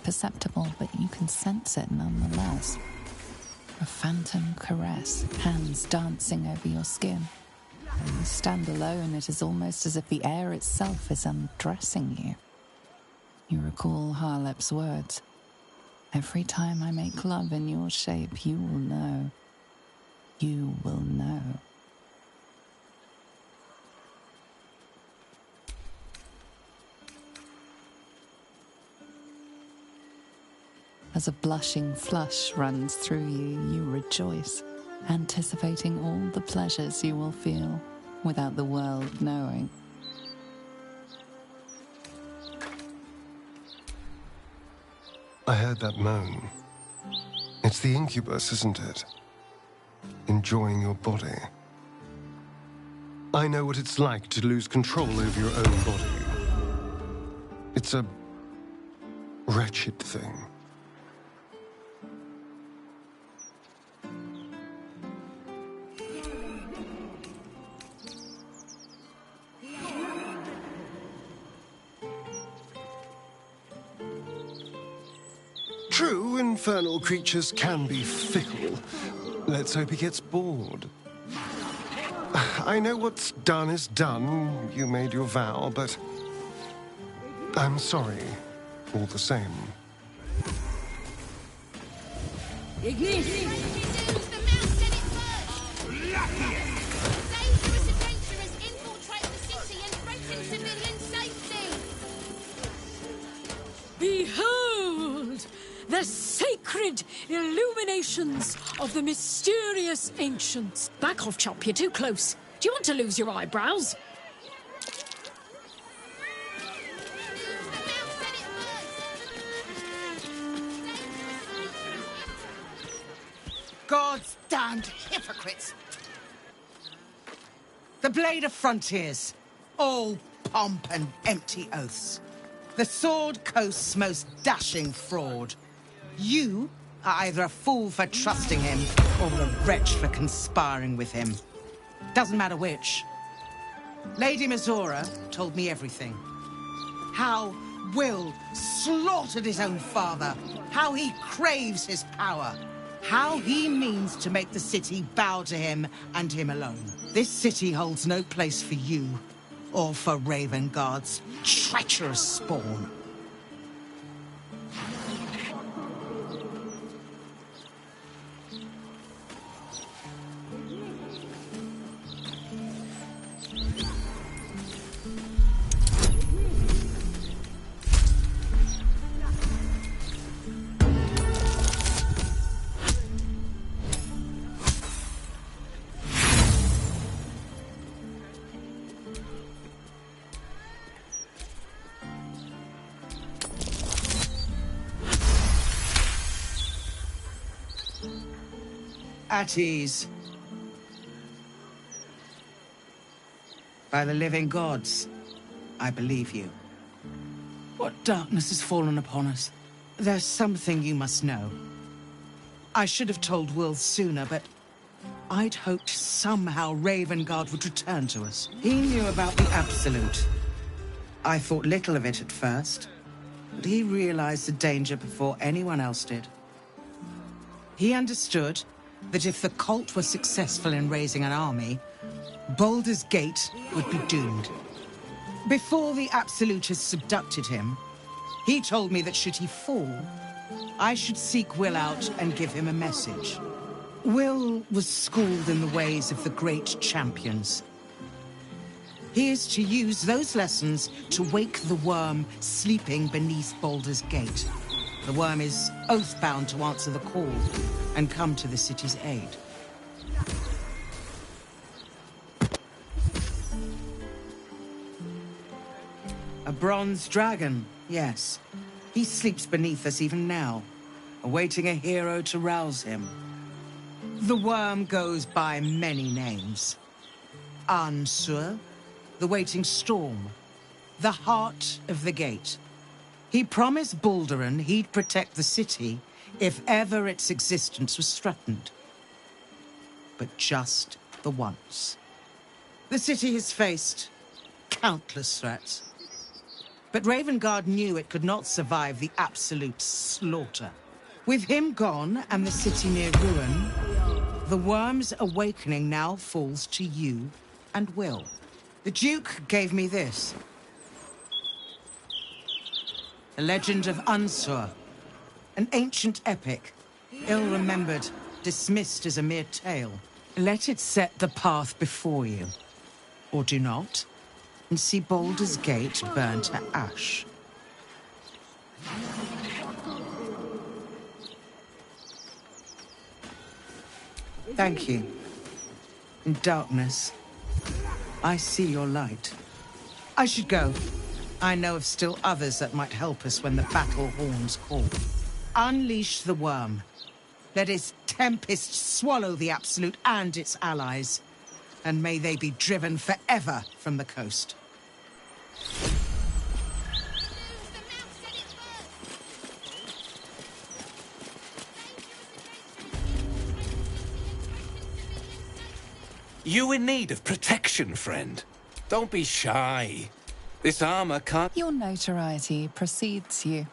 perceptible, but you can sense it nonetheless. A phantom caress, hands dancing over your skin. When you stand alone, it is almost as if the air itself is undressing you. You recall Harlep's words. Every time I make love in your shape, you will know. You will know. As a blushing flush runs through you, you rejoice, anticipating all the pleasures you will feel without the world knowing. I heard that moan. It's the incubus, isn't it? Enjoying your body. I know what it's like to lose control over your own body. It's a wretched thing. True, infernal creatures can be fickle. Let's hope he gets bored. I know what's done is done. You made your vow, but I'm sorry, all the same. Behold! The sacred illuminations of the mysterious ancients. Back off, Chop, you're too close. Do you want to lose your eyebrows? God's damned hypocrites! The Blade of Frontiers. All pomp and empty oaths. The Sword Coast's most dashing fraud. You are either a fool for trusting him or a wretch for conspiring with him. Doesn't matter which. Lady Mizora told me everything. How Will slaughtered his own father. How he craves his power. How he means to make the city bow to him and him alone. This city holds no place for you or for Ravengard's treacherous spawn. At ease. By the living gods, I believe you. What darkness has fallen upon us? There's something you must know. I should have told Will sooner, but I'd hoped somehow Ravengard would return to us. He knew about the Absolute. I thought little of it at first, but he realized the danger before anyone else did. He understood that if the cult were successful in raising an army, Baldur's Gate would be doomed. Before the Absolutists abducted him, he told me that should he fall, I should seek Will out and give him a message. Will was schooled in the ways of the great champions. He is to use those lessons to wake the worm sleeping beneath Baldur's Gate. The worm is oath-bound to answer the call and come to the city's aid. A bronze dragon, yes. He sleeps beneath us even now, awaiting a hero to rouse him. The worm goes by many names. Ansur, the waiting storm, the heart of the gate. He promised Balduran he'd protect the city if ever its existence was threatened. But just the once. The city has faced countless threats. But Ravengard knew it could not survive the absolute slaughter. With him gone and the city near ruin, the worm's awakening now falls to you and Will. The Duke gave me this. The legend of Unsur, an ancient epic, ill-remembered, dismissed as a mere tale. Let it set the path before you, or do not, and see Baldur's Gate burn to ash. Thank you. In darkness, I see your light. I should go. I know of still others that might help us when the battle horns call. Unleash the worm. Let its tempest swallow the Absolute and its allies. And may they be driven forever from the coast. You in need of protection, friend? Don't be shy. This armor can't... Your notoriety precedes you.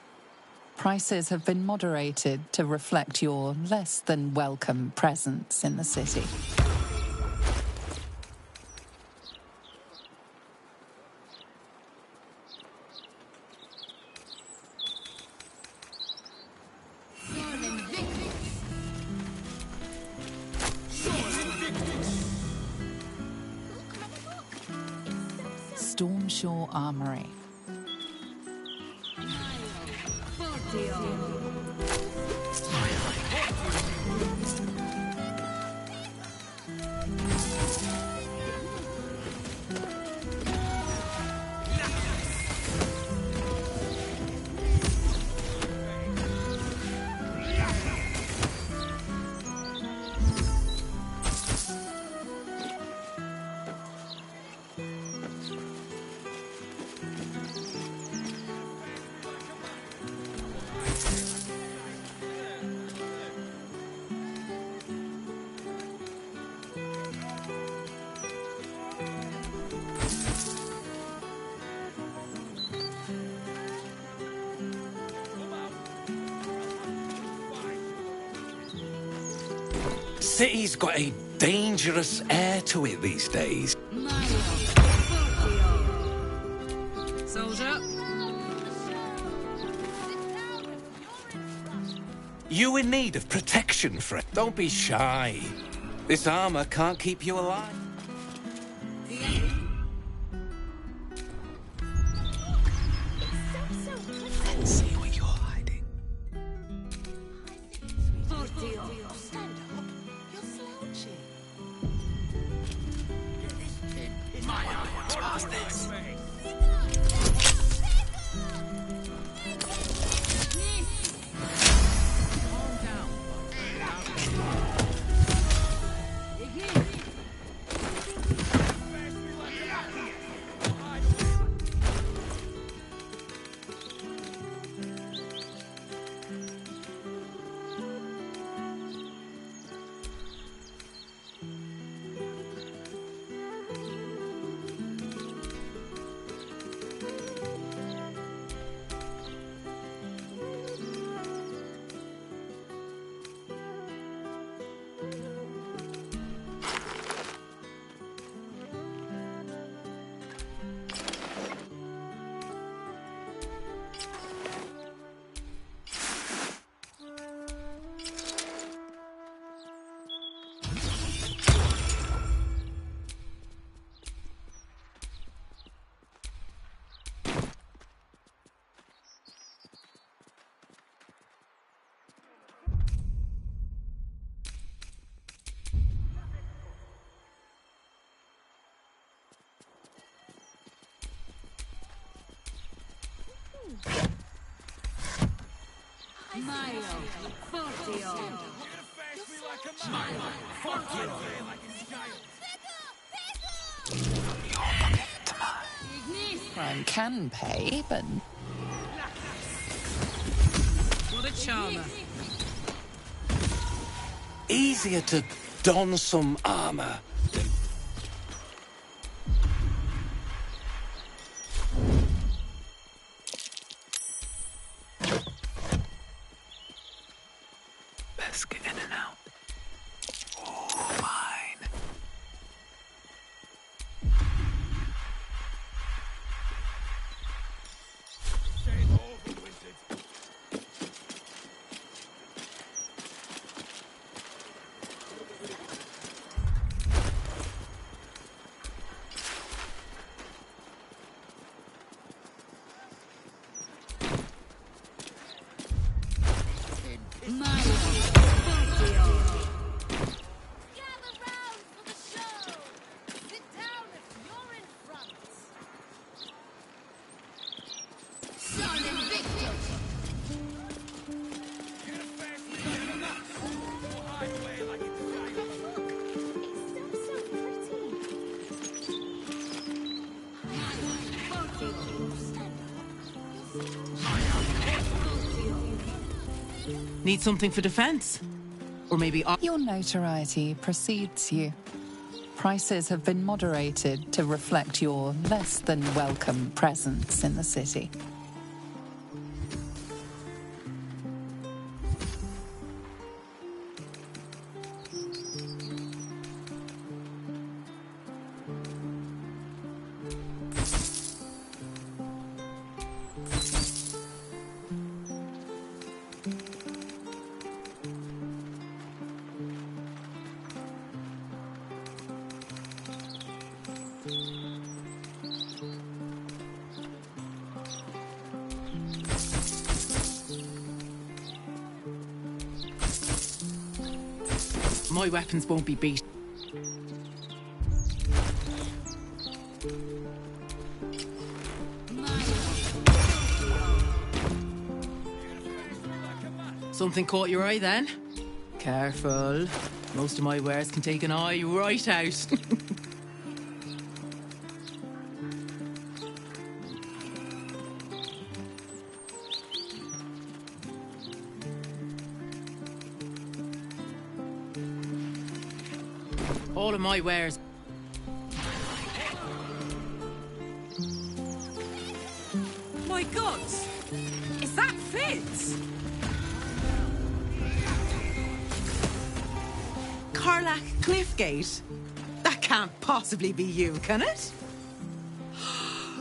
Prices have been moderated to reflect your less than welcome presence in the city. Stormshore Armory. City's got a dangerous air to it these days. Soldier. You in need of protection, friend? Don't be shy. This armor can't keep you alive. Let's see what you're hiding. Stand up. You're slouching. Pass this. Crime can pay, but What a charmer. Easier to don some armor than... Let's get in and out. Oh, fine. Gather round for the show. Sit down if you're in front. Son Invictus. Need something for defense? Or maybe Your notoriety precedes you. Prices have been moderated to reflect your less than welcome presence in the city. my weapons won't be beat. Something caught your eye then? Careful. Most of my wares can take an eye right out. All of my wares. My gods! Is that Fitz? Carlac Cliffgate? That can't possibly be you, can it?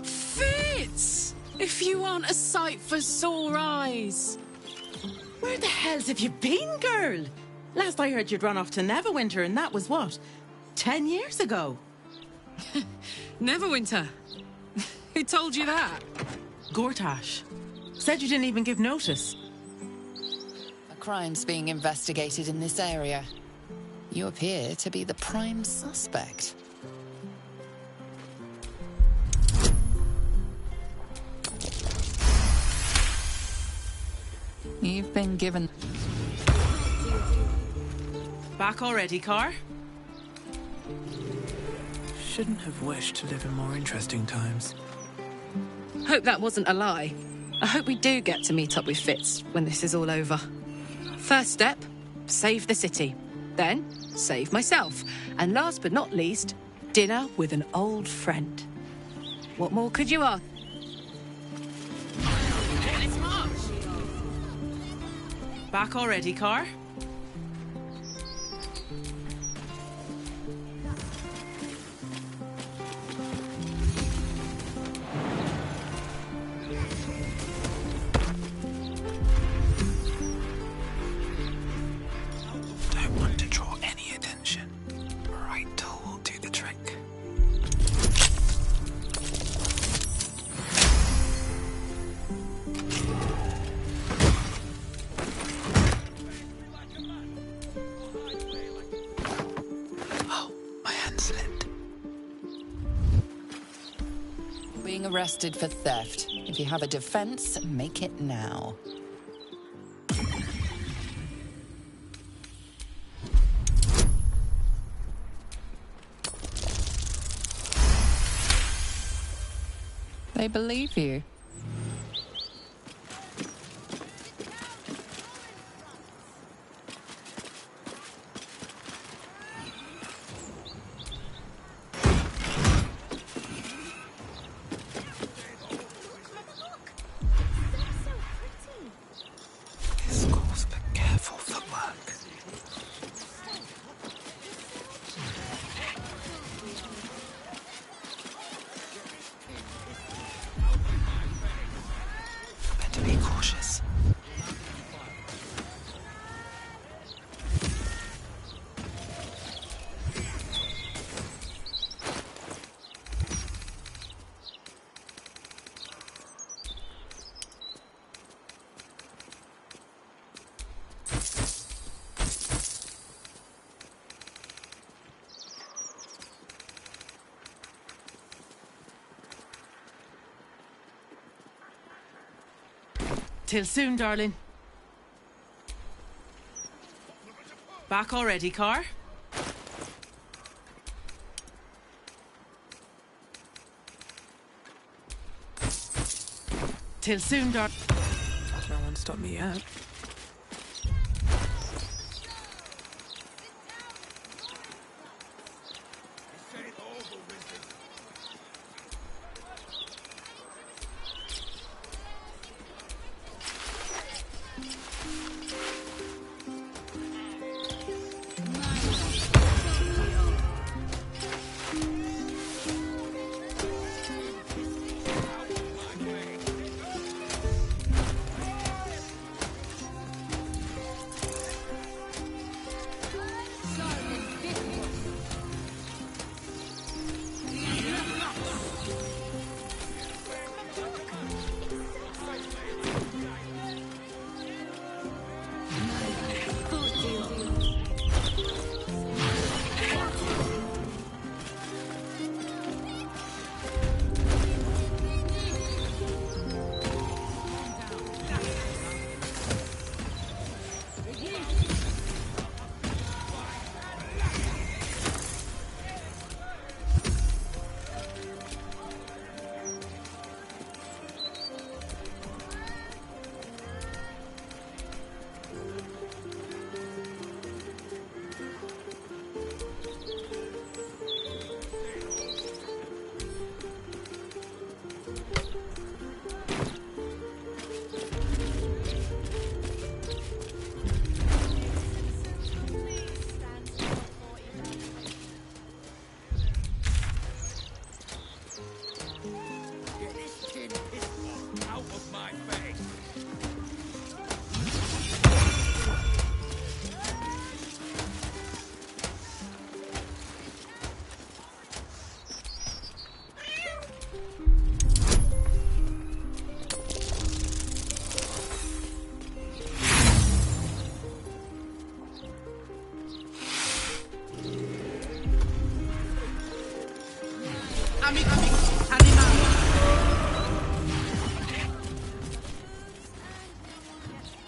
Fitz! If you aren't a sight for sore eyes. Where the hells have you been, girl? Last I heard you'd run off to Neverwinter, and that was what? 10 years ago? Neverwinter. Who told you that? Gortash. Said you didn't even give notice. A crime's being investigated in this area. You appear to be the prime suspect. You've been given... Back already, Car? Shouldn't have wished to live in more interesting times. Hope that wasn't a lie. I hope we do get to meet up with Fitz when this is all over. First step, save the city. Then, save myself. And last but not least, dinner with an old friend. What more could you ask? Back already, Car? Don't want to draw any attention. Right tool will do the trick. Oh, my hand slipped. Being arrested for theft. If you have a defense, make it now. They believe you. This calls for careful footwork. cautious. Till soon, darling. Back already, Car? Till soon, darling. No one stopped me yet.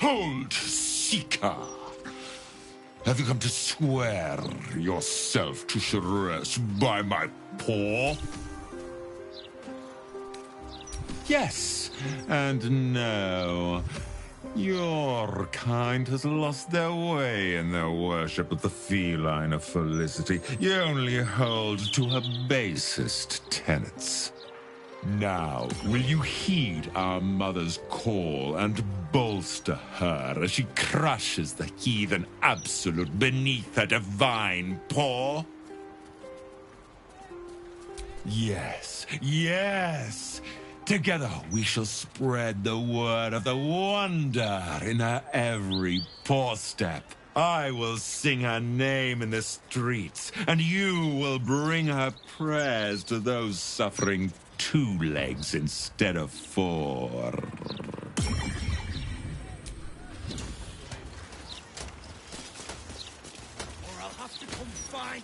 Hold, Seeker! Have you come to swear yourself to Sharess by my paw? Yes, and no. Your kind has lost their way in their worship of the feline of Felicity. You only hold to her basest tenets. Now, will you heed our mother's call and bolster her as she crushes the heathen absolute beneath her divine paw? Yes, yes! Together we shall spread the word of the wonder in her every paw step. I will sing her name in the streets, and you will bring her prayers to those suffering 2 legs instead of 4. Or I'll have to come find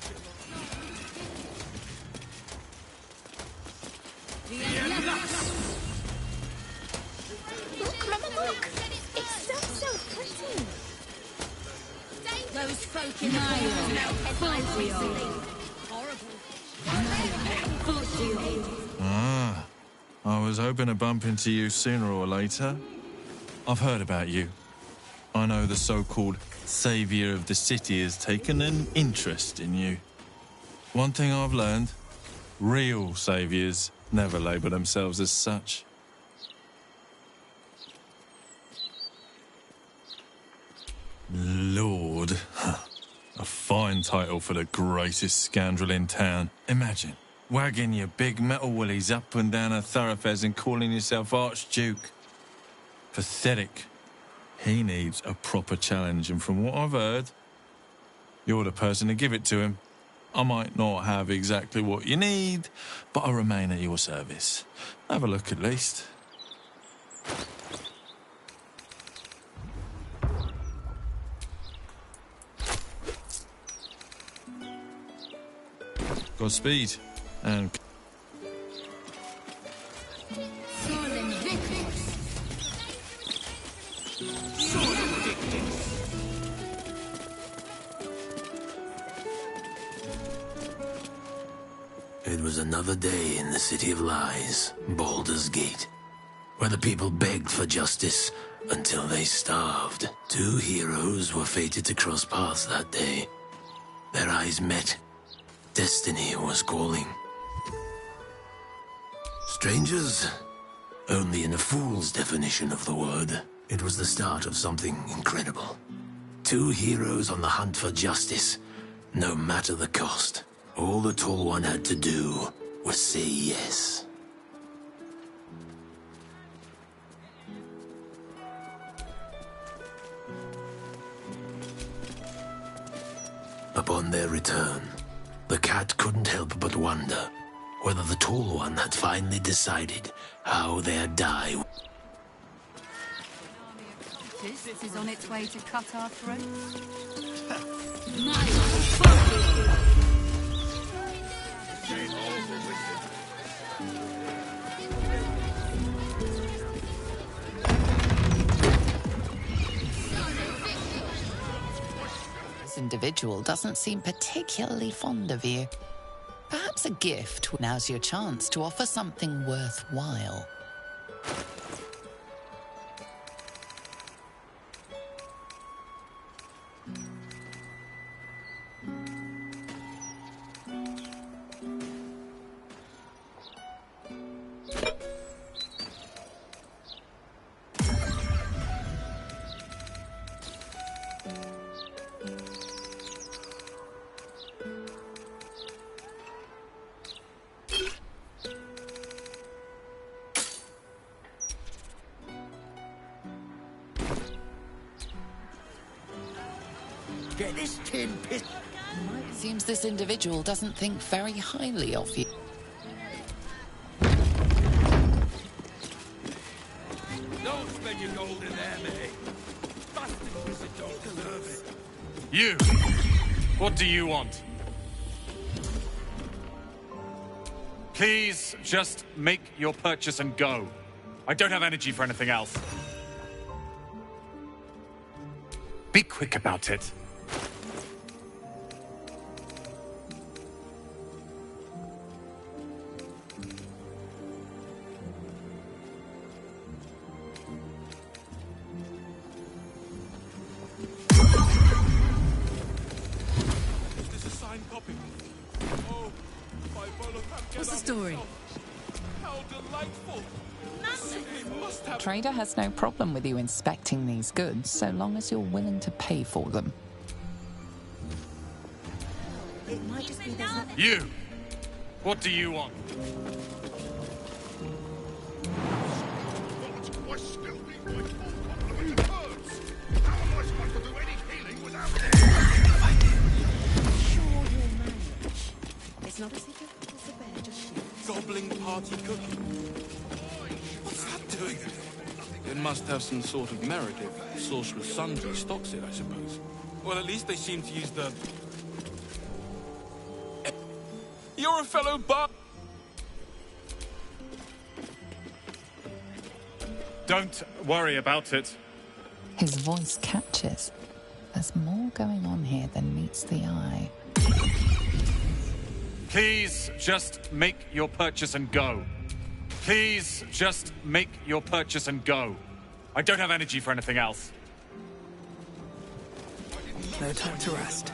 Look, Mama, look! It's so pretty! those folk in the Ah, I was hoping to bump into you sooner or later. I've heard about you. I know the so-called savior of the city has taken an interest in you. One thing I've learned, real saviors never label themselves as such. Lord. A fine title for the greatest scoundrel in town. Imagine, wagging your big metal willies up and down a thoroughfares and calling yourself Archduke. Pathetic. He needs a proper challenge, and from what I've heard, you're the person to give it to him. I might not have exactly what you need, but I remain at your service. Have a look at least. Godspeed, and... It was another day in the City of Lies, Baldur's Gate, where the people begged for justice until they starved. Two heroes were fated to cross paths that day. Their eyes met. Destiny was calling. Strangers? Only in a fool's definition of the word. It was the start of something incredible. Two heroes on the hunt for justice, no matter the cost. All the Tall One had to do was say yes. Upon their return, the cat couldn't help but wonder whether the Tall One had finally decided how their die. This is on its way to cut our throats. This individual doesn't seem particularly fond of you. Perhaps a gift. Now's your chance to offer something worthwhile. Get this tin piss. Seems this individual doesn't think very highly of you. Don't spend your gold in there, mate. Bastard wizard don't deserve it. You! What do you want? Please just make your purchase and go. I don't have energy for anything else. Be quick about it. What's the story? How delightful! Trader has no problem with you inspecting these goods, so long as you're willing to pay for them. It might just be there's not... You! What do you want? It's not a secret, it's a bear, just shoot. Gobbling party cookie. What's that doing? It must have some sort of merit if Sorcerer's Sundry stocks it, I suppose. Well, at least they seem to use the... You're a fellow bard. Don't worry about it. His voice catches. There's more going on here than meets the eye. Please just make your purchase and go. Please just make your purchase and go. I don't have energy for anything else. No time to rest.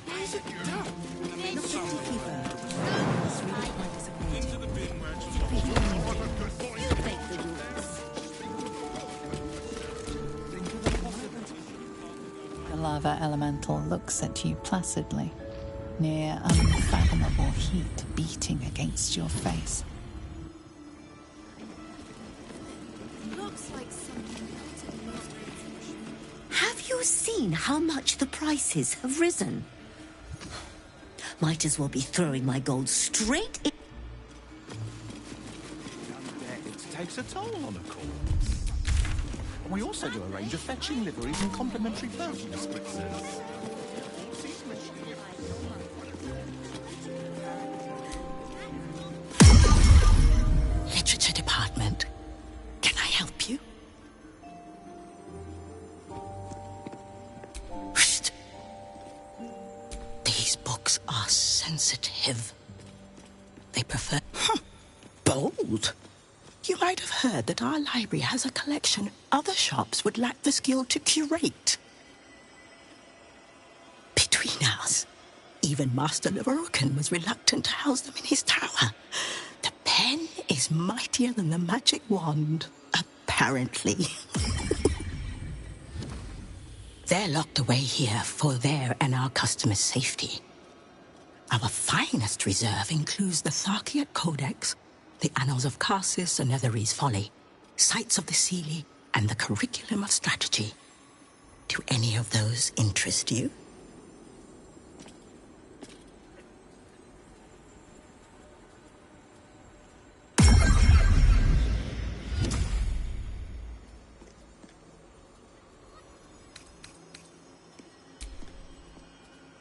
Why is it done? Not a sticky bird. It's really quite disappointing. He'll break the rules. The lava elemental looks at you placidly, near unfathomable heat beating against your face. Looks like something seen how much the prices have risen? Might as well be throwing my gold straight in. It takes a toll on a corpse. We also do a range of fetching liveries and complimentary perfume spritzers. Literature department. Can I help you? Psst. These books are sensitive. They prefer... Bold. You might have heard that our library has a collection other shops would lack the skill to curate. Between us, even Master Leverokin was reluctant to house them in his tower. The pen is mightier than the magic wand, apparently. They're locked away here for their and our customers' safety. Our finest reserve includes the Tharkiat Codex, the Annals of Karsus and Netherese Folly, Sights of the Seelie, and the Curriculum of Strategy. Do any of those interest you?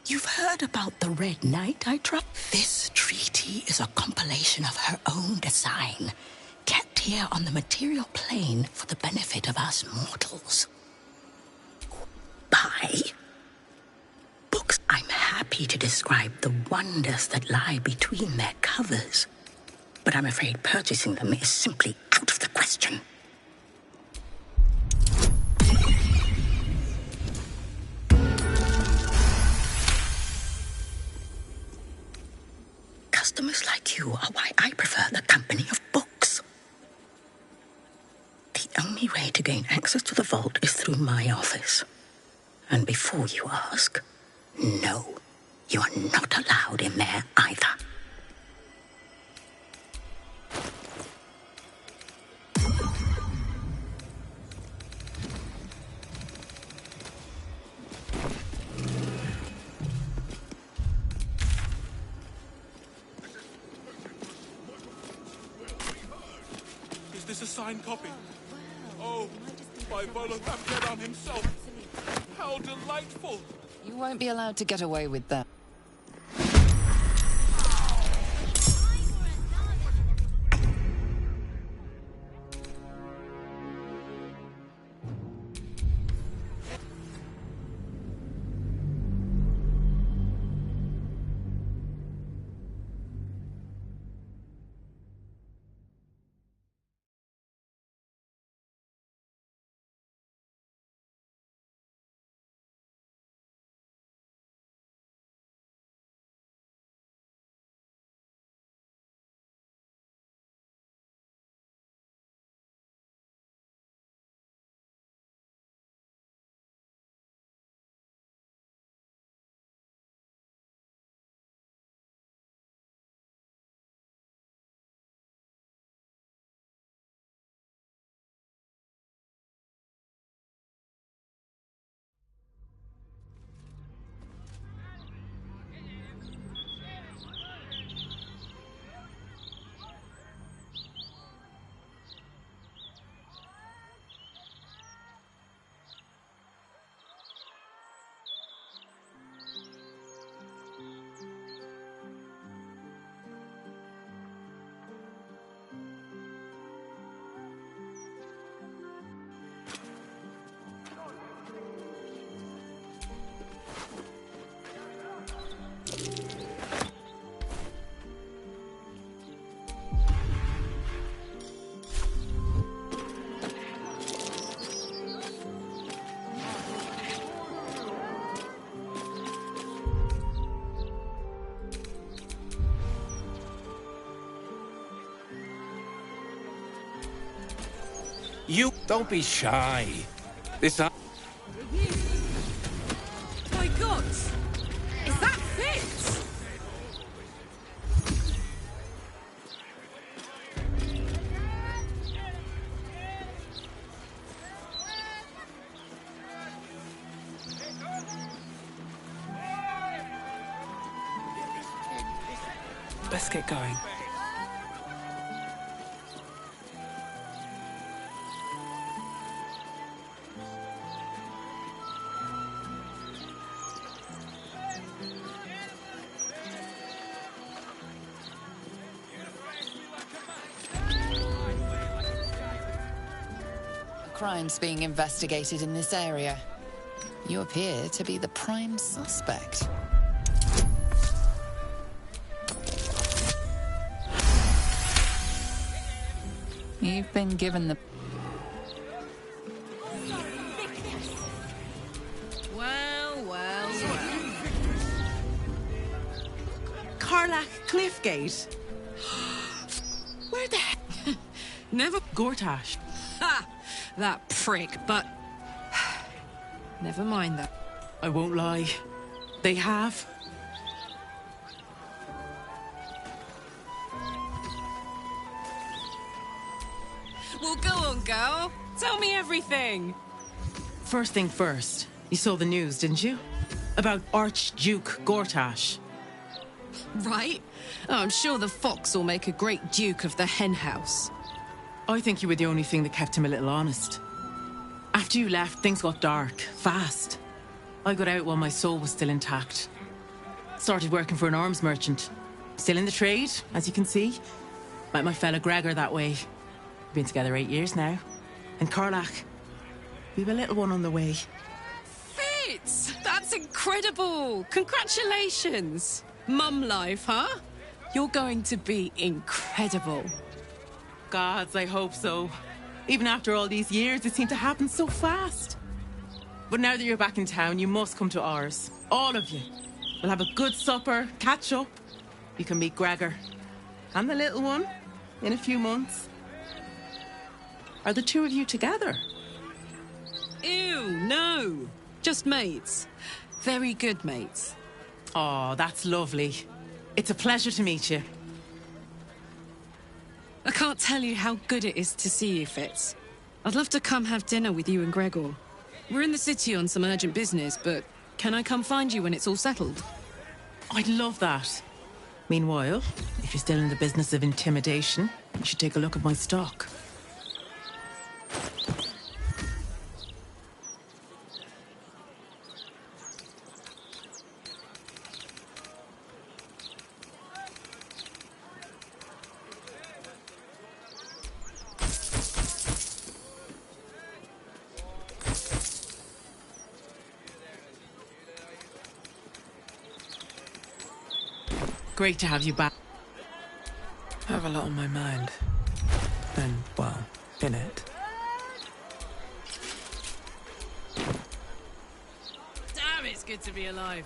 You've heard about the Red Knight, I trust? This treaty is a compilation of her own design, kept here on the material plane for the benefit of us mortals. Buy books. I'm happy to describe the wonders that lie between their covers, but I'm afraid purchasing them is simply out of the question. Customers like you are why I prefer the company of books. The only way to gain access to the vault is through my office. And before you ask, no, you are not allowed in there either. Is this a signed copy? Oh, by Baldur himself. How delightful! You won't be allowed to get away with that. You don't be shy. This My God! Is that Fitz? Let's get going. Crimes being investigated in this area. You appear to be the prime suspect. You've been given the... Well. Karlach Cliffgate. Where the heck? Never... Gortash. Ha! That prick, but... Never mind that. I won't lie. They have. Well, go on, girl. Tell me everything. First thing first, you saw the news, didn't you? About Archduke Gortash. Right? Oh, I'm sure the fox will make a great duke of the hen house. I think you were the only thing that kept him a little honest. After you left, things got dark, fast. I got out while my soul was still intact. Started working for an arms merchant. Still in the trade, as you can see. Met my fella Gregor that way. Been together 8 years now. And Karlach, we've a little one on the way. Fitz! That's incredible! Congratulations! Mum life, huh? You're going to be incredible. Gods, I hope so. Even after all these years, it seemed to happen so fast. But now that you're back in town, you must come to ours. All of you. We'll have a good supper, catch up. You can meet Gregor. And the little one in a few months. Are the two of you together? Ew, no. Just mates. Very good mates. Oh, that's lovely. It's a pleasure to meet you. I can't tell you how good it is to see you, Fitz. I'd love to come have dinner with you and Gregor. We're in the city on some urgent business, but can I come find you when it's all settled? I'd love that. Meanwhile, if you're still in the business of intimidation, you should take a look at my stock. Great to have you back. I have a lot on my mind. And, well, in it. Damn, it's good to be alive.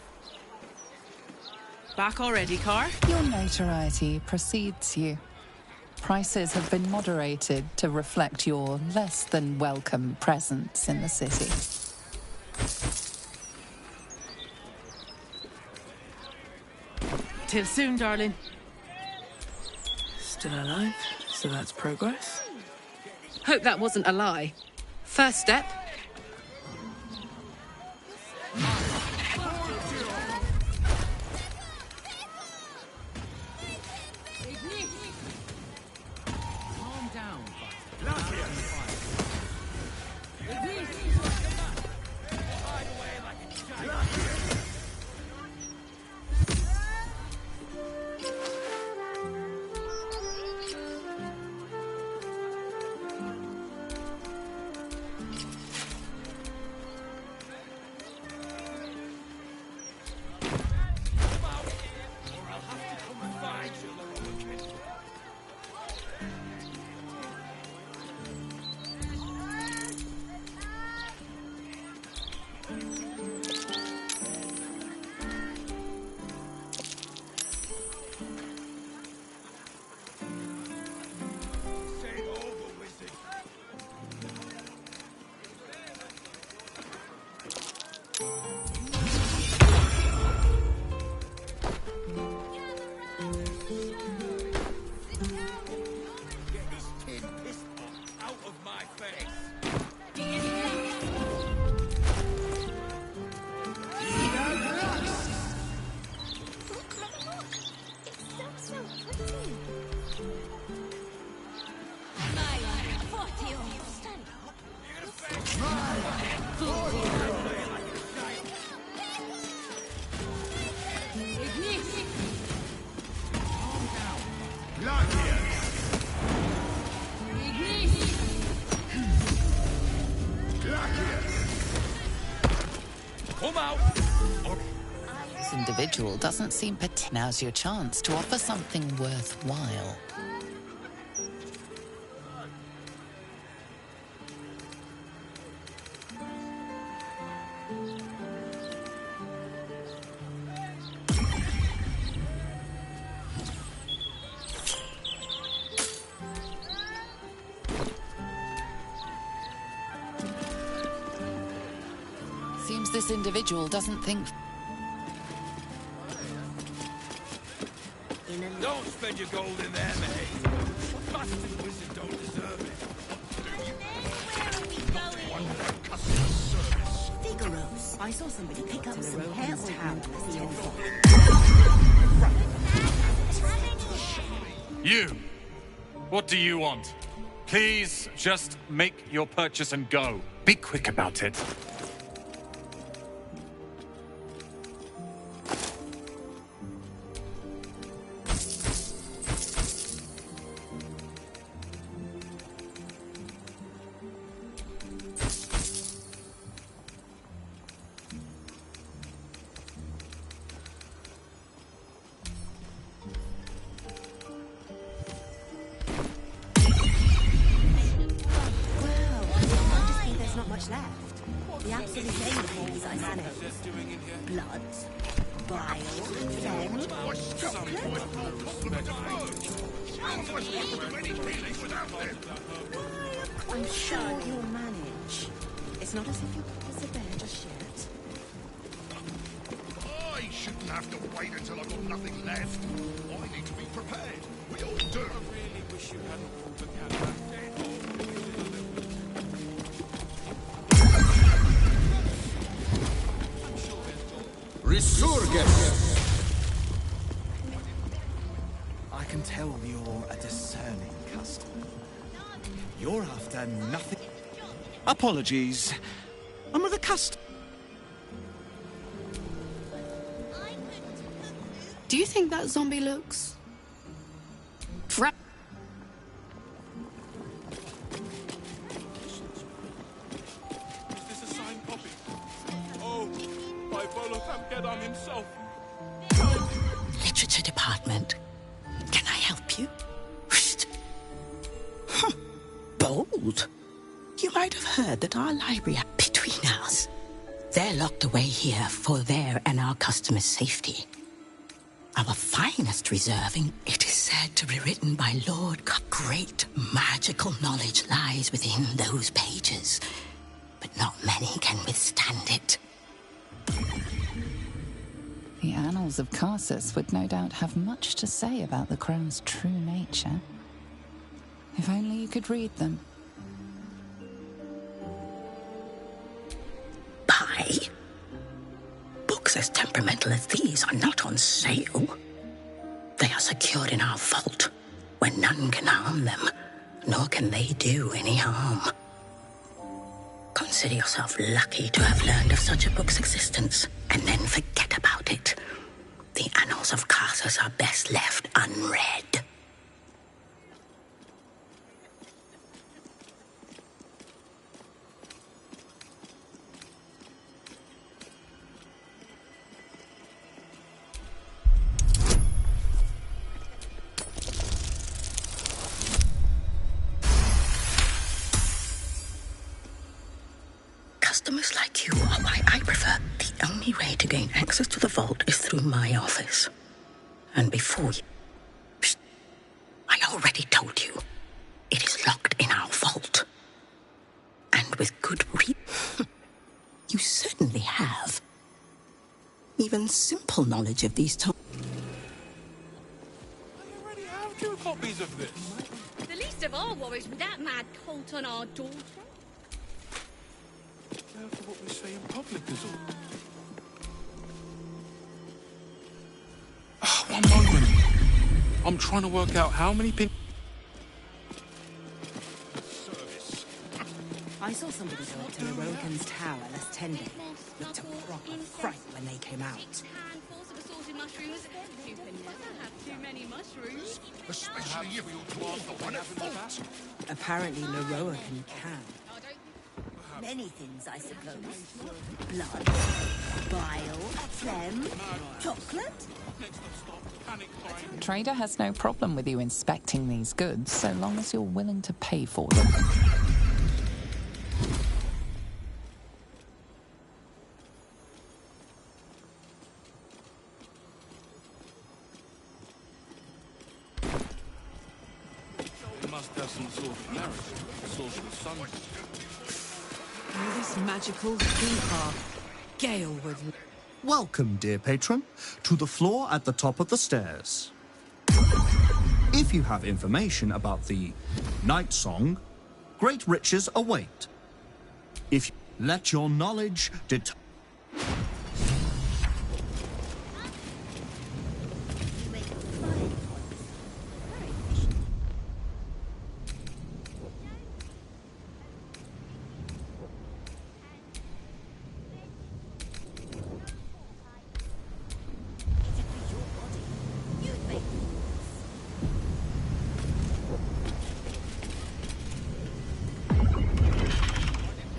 Back already, Car? Your notoriety precedes you. Prices have been moderated to reflect your less than welcome presence in the city. Till soon, darling. Still alive, so that's progress. Hope that wasn't a lie. First step. Calm down. out! This individual doesn't seem Now's your chance to offer something worthwhile. Seems this individual doesn't think... Don't spend your gold in there, mate. Busted wizard don't deserve it. Figaro's. I saw somebody pick up some hair towel. You! What do you want? Please just make your purchase and go. Be quick about it. The absolute name of these I manage. Blood, bile, phlegm, I'm sure you'll manage. It's not as if your pockets are bare just yet. I shouldn't have to wait until I've got nothing left. I need to be prepared. We all do. I really wish you hadn't pulled the cat back then. Resurgence! I can tell you're a discerning customer. You're after nothing. Apologies. I'm with a customer. Do you think that zombie looks... Is this a signed copy? Oh, by Baldur himself. Literature department. Can I help you? Bold. You might have heard that our library between us. They're locked away here for their and our customers' safety. Our finest reserving, it is said to be written by Lord. Great magical knowledge lies within those pages, but not many can withstand it. The annals of Carsus would no doubt have much to say about the crone's true nature. If only you could read them. Buy? Books as temperamental as these are not on sale. They are secured in our vault, where none can harm them, nor can they do any harm. Consider yourself lucky to have learned of such a book's existence, and then forget about it. The annals of Carsus are best left unread. Customers like you are why I prefer. The only way to gain access to the vault is through my office. And before you... Psst, I already told you. It is locked in our vault. And with good reason. You certainly have. Even simple knowledge of these topics. I already have 2 copies of this. The least of our worries with that mad cult on our daughter. Careful what we say in public is all. One moment. I'm trying to work out how many pin... I saw somebody go up to the Rogan's Tower last 10 days. Looked a proper fright when they came out. Handfuls of assorted mushrooms. You can never have too many mushrooms. Especially if you're the one at fault. Apparently, Leroa can. Many things, I suppose. Blood, bile, phlegm, chocolate. Trader has no problem with you inspecting these goods, so long as you're willing to pay for them. It must have some sort of narrative, social summary. Oh, this magical hoo-ha. Gale with... Welcome, dear patron, to the floor at the top of the stairs. If you have information about the Night Song, great riches await. If you let your knowledge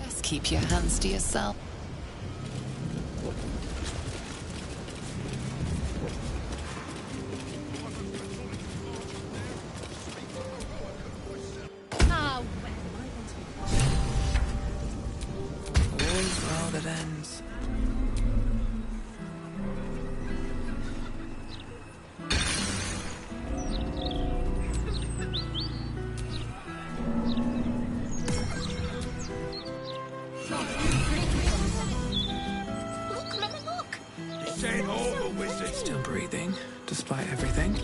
Just keep your hands to yourself. Ah, All's well that ends. Look, Mama, look! This ain't all the wizards. Still breathing, despite everything.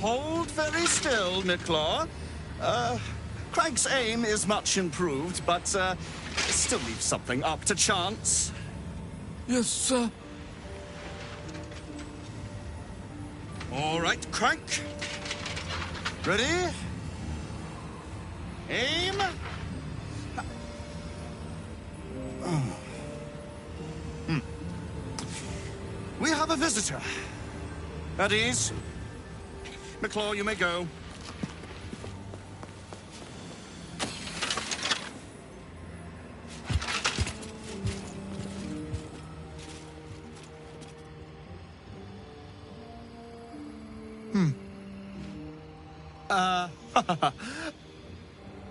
Hold very still, Nicklaw. Craig's aim is much improved, but still leaves something up to chance. Yes, sir. All right, Crank. Ready? Aim. We have a visitor. At ease. McClaw, you may go.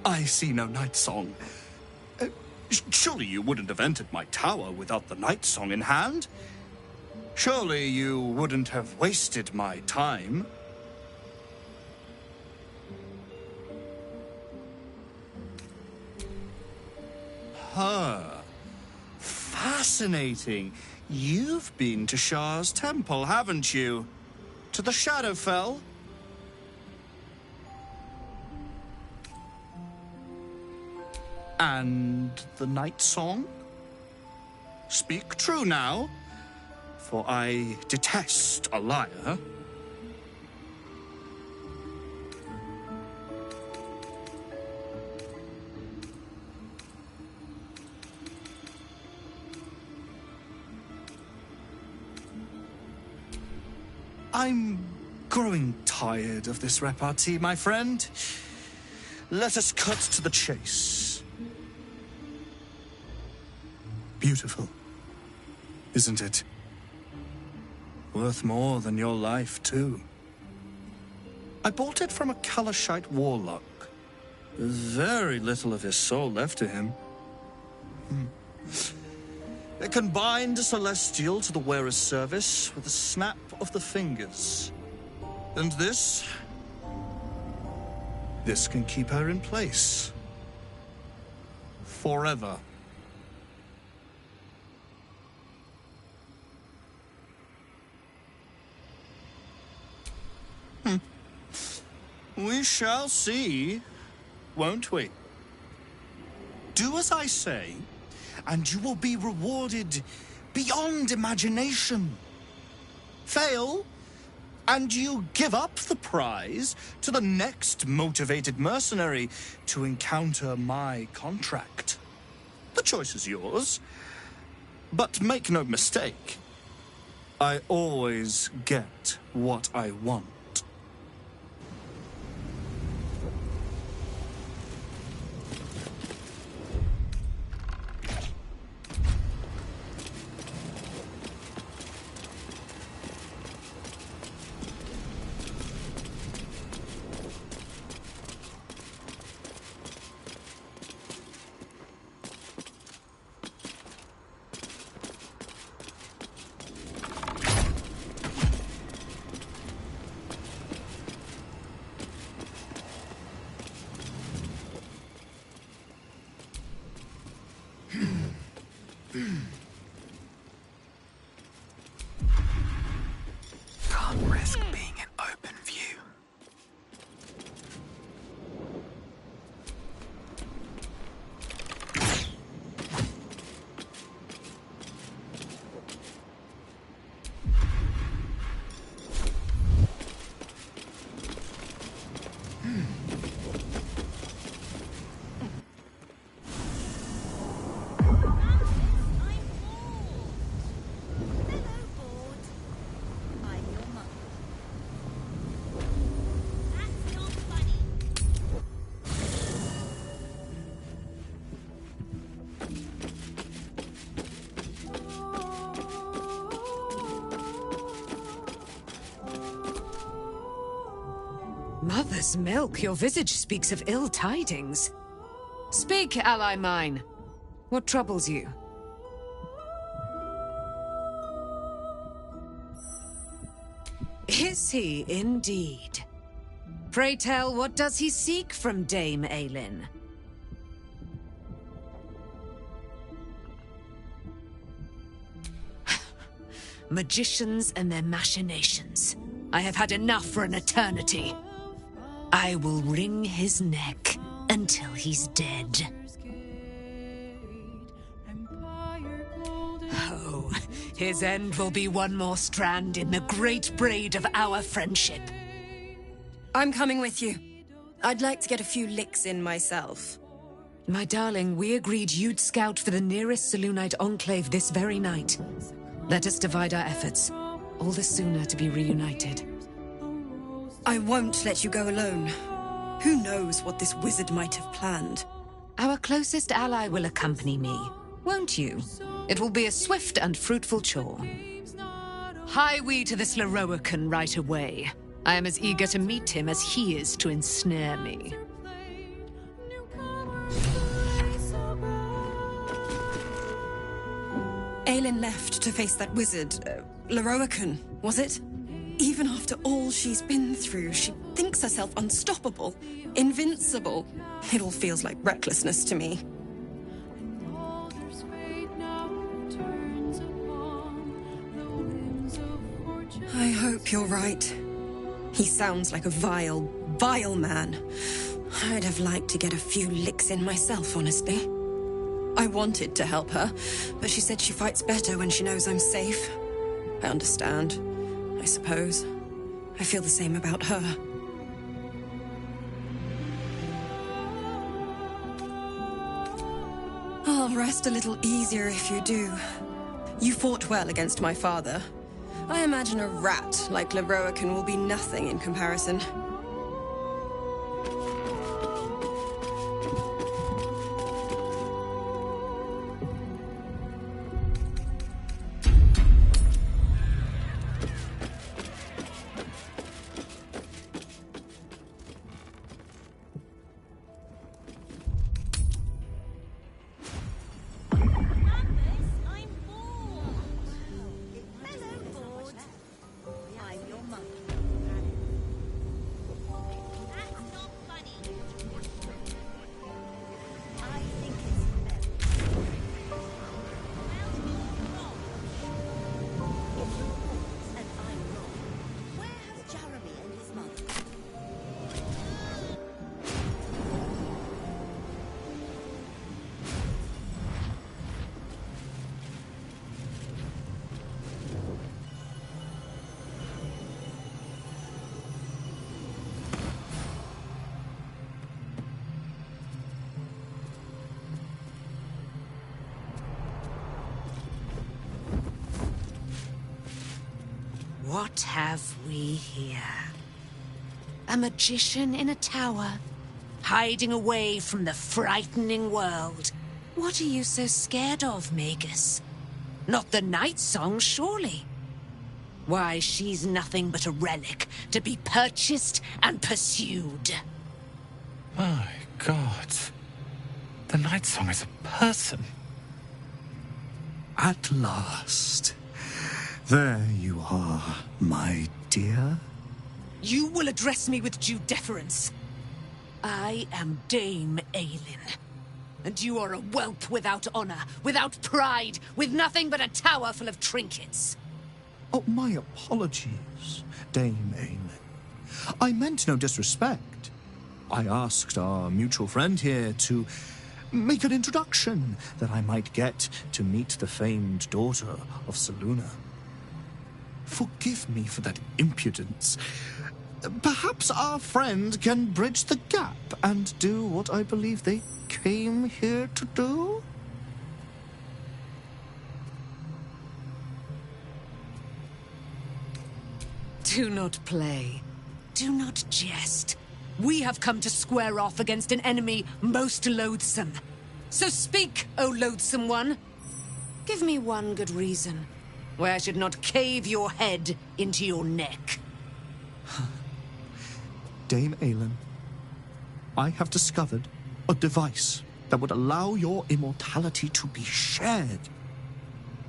I see no night song. Surely you wouldn't have entered my tower without the night song in hand? Surely you wouldn't have wasted my time? Fascinating. You've been to Shah's temple, haven't you? To the Shadowfell? And the night song? Speak true now, for I detest a liar. I'm growing tired of this repartee, my friend. Let us cut to the chase. Beautiful, isn't it? Worth more than your life, too. I bought it from a Kalashite warlock. There's very little of his soul left to him. It can bind a celestial to the wearer's service with a snap of the fingers. And this can keep her in place. Forever. We shall see, won't we? Do as I say, and you will be rewarded beyond imagination. Fail, and you give up the prize to the next motivated mercenary to encounter my contract. The choice is yours, but make no mistake, I always get what I want. Can't risk being in open view. Mother's milk, your visage speaks of ill tidings. Speak, ally mine. What troubles you? Is he indeed? Pray tell, what does he seek from Dame Aelin? Magicians and their machinations. I have had enough for an eternity. I will wring his neck until he's dead. Oh, his end will be one more strand in the great braid of our friendship. I'm coming with you. I'd like to get a few licks in myself. My darling, we agreed you'd scout for the nearest Selûnite enclave this very night. Let us divide our efforts. All the sooner to be reunited. I won't let you go alone. Who knows what this wizard might have planned? Our closest ally will accompany me, won't you? It will be a swift and fruitful chore. Hie we to this Lorroakan right away. I am as eager to meet him as he is to ensnare me. Aelin left to face that wizard, Lorroakan, was it? Even after all she's been through, she thinks herself unstoppable, invincible. It all feels like recklessness to me. I hope you're right. He sounds like a vile, vile man. I'd have liked to get a few licks in myself, honestly. I wanted to help her, but she said she fights better when she knows I'm safe. I understand, I suppose. I feel the same about her. I'll rest a little easier if you do. You fought well against my father. I imagine a rat like Leroican will be nothing in comparison. What have we here? A magician in a tower, hiding away from the frightening world. What are you so scared of, Magus? Not the night song, surely? Why, she's nothing but a relic to be purchased and pursued. My God. The night song is a person. At last. There you are, my dear. You will address me with due deference. I am Dame Aelin. And you are a whelp without honor, without pride, with nothing but a tower full of trinkets. Oh, my apologies, Dame Aelin. I meant no disrespect. I asked our mutual friend here to make an introduction that I might get to meet the famed daughter of Selûne. Forgive me for that impudence. Perhaps our friend can bridge the gap and do what I believe they came here to do? Do not play. Do not jest. We have come to square off against an enemy most loathsome. So speak, O loathsome one. Give me one good reason why I should not cave your head into your neck. Dame Aelin, I have discovered a device that would allow your immortality to be shared.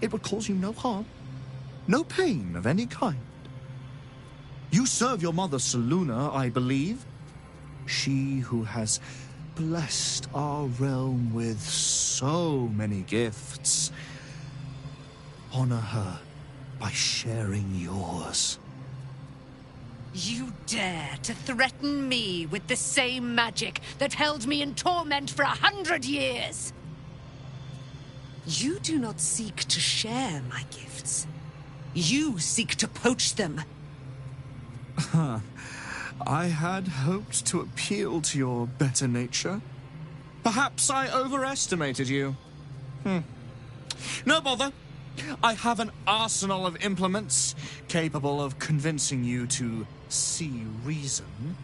It would cause you no harm, no pain of any kind. You serve your mother Selûne, I believe. She who has blessed our realm with so many gifts. Honor her by sharing yours. You dare to threaten me with the same magic that held me in torment for 100 years? You do not seek to share my gifts. You seek to poach them. I had hoped to appeal to your better nature. Perhaps I overestimated you. No bother. I have an arsenal of implements capable of convincing you to see reason.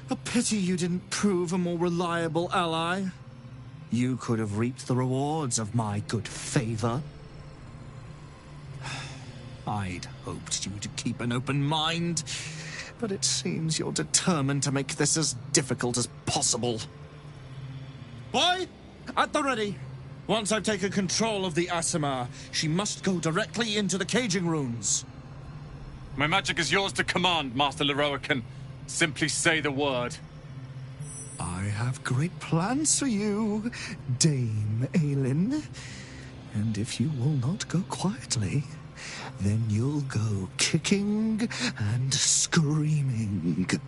A pity you didn't prove a more reliable ally. You could have reaped the rewards of my good favor. I'd hoped you to keep an open mind, but it seems you're determined to make this as difficult as possible. Boy, at the ready. Once I've taken control of the Aasimar, she must go directly into the caging runes. My magic is yours to command, Master Leroican. Simply say the word. I have great plans for you, Dame Aelin. And if you will not go quietly, then you'll go kicking and screaming.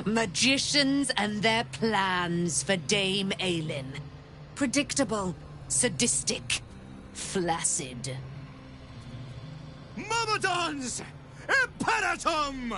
Magicians and their plans for Dame Aelin. Predictable, sadistic, flaccid. Myrmidons! Imperatum!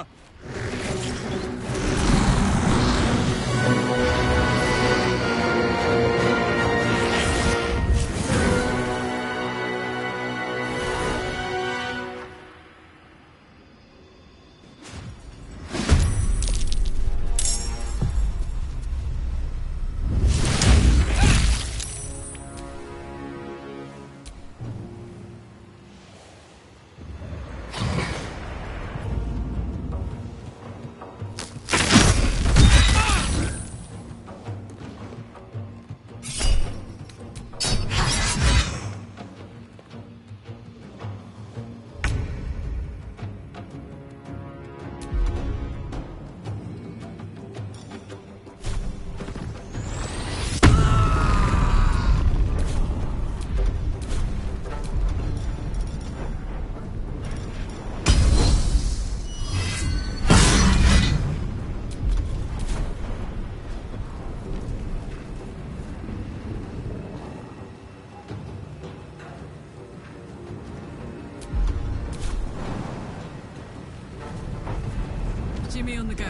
Jimmy on the go.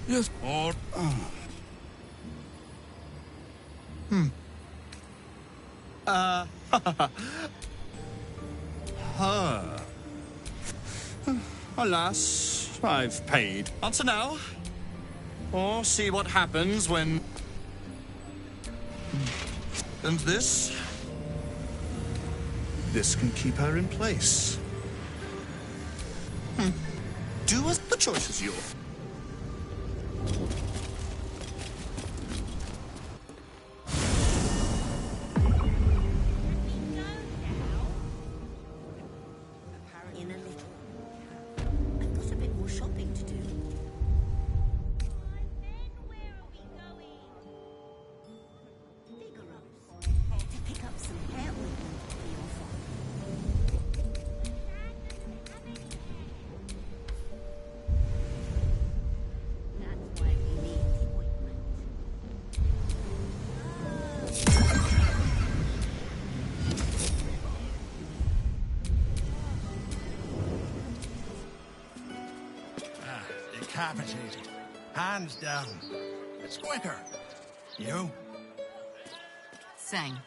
Yes. Or. Alas, I've paid. Answer now. Or see what happens when... And this? This can keep her in place. Do as the choice is yours. In a little. I've got a bit more shopping to do. To pick up some hair ointment for your father. That's why we need the ointment. Decapitated. Hands down. It's quicker. You? Same.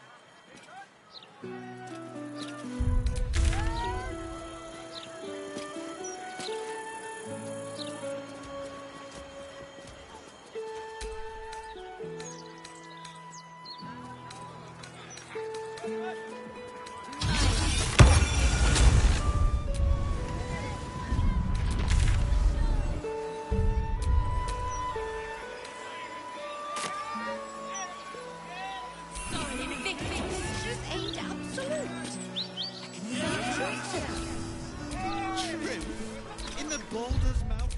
Baldur's aid absolute. True. In the Baldur's mouth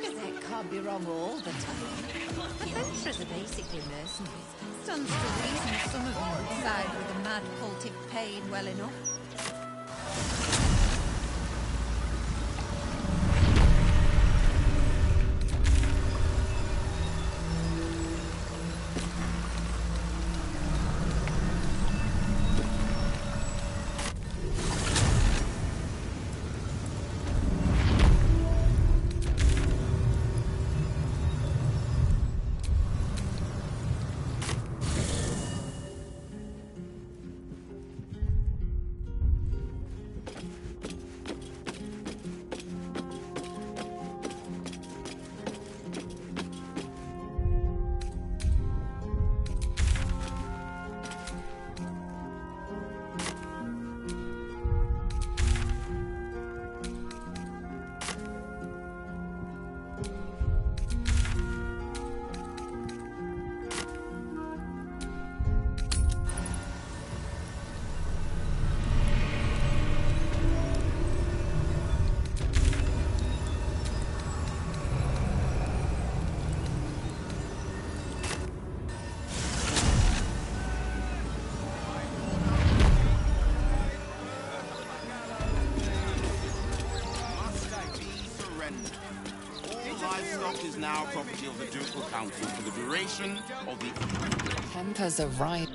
Gazette can't be wrong all the time. Adventurers are basically mercenaries. Stands to reason some of them would side with the mad cult if paid well enough. Is now property of the Ducal Council for the duration of the... Tempers are right.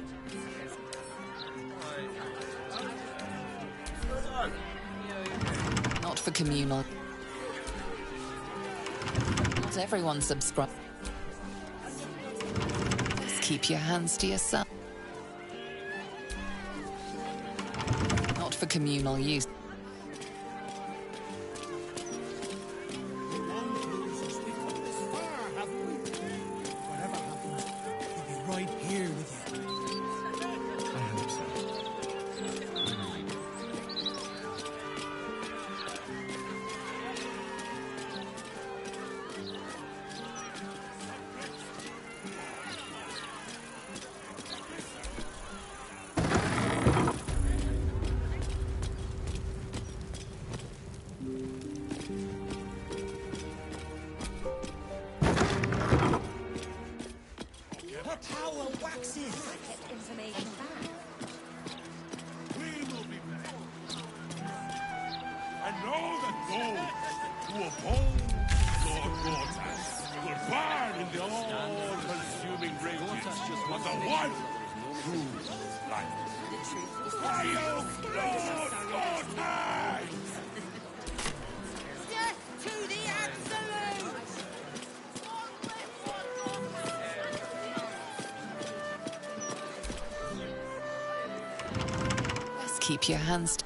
Not for communal. Not everyone subscribe. Just keep your hands to yourself. Not for communal use. Keep your hands.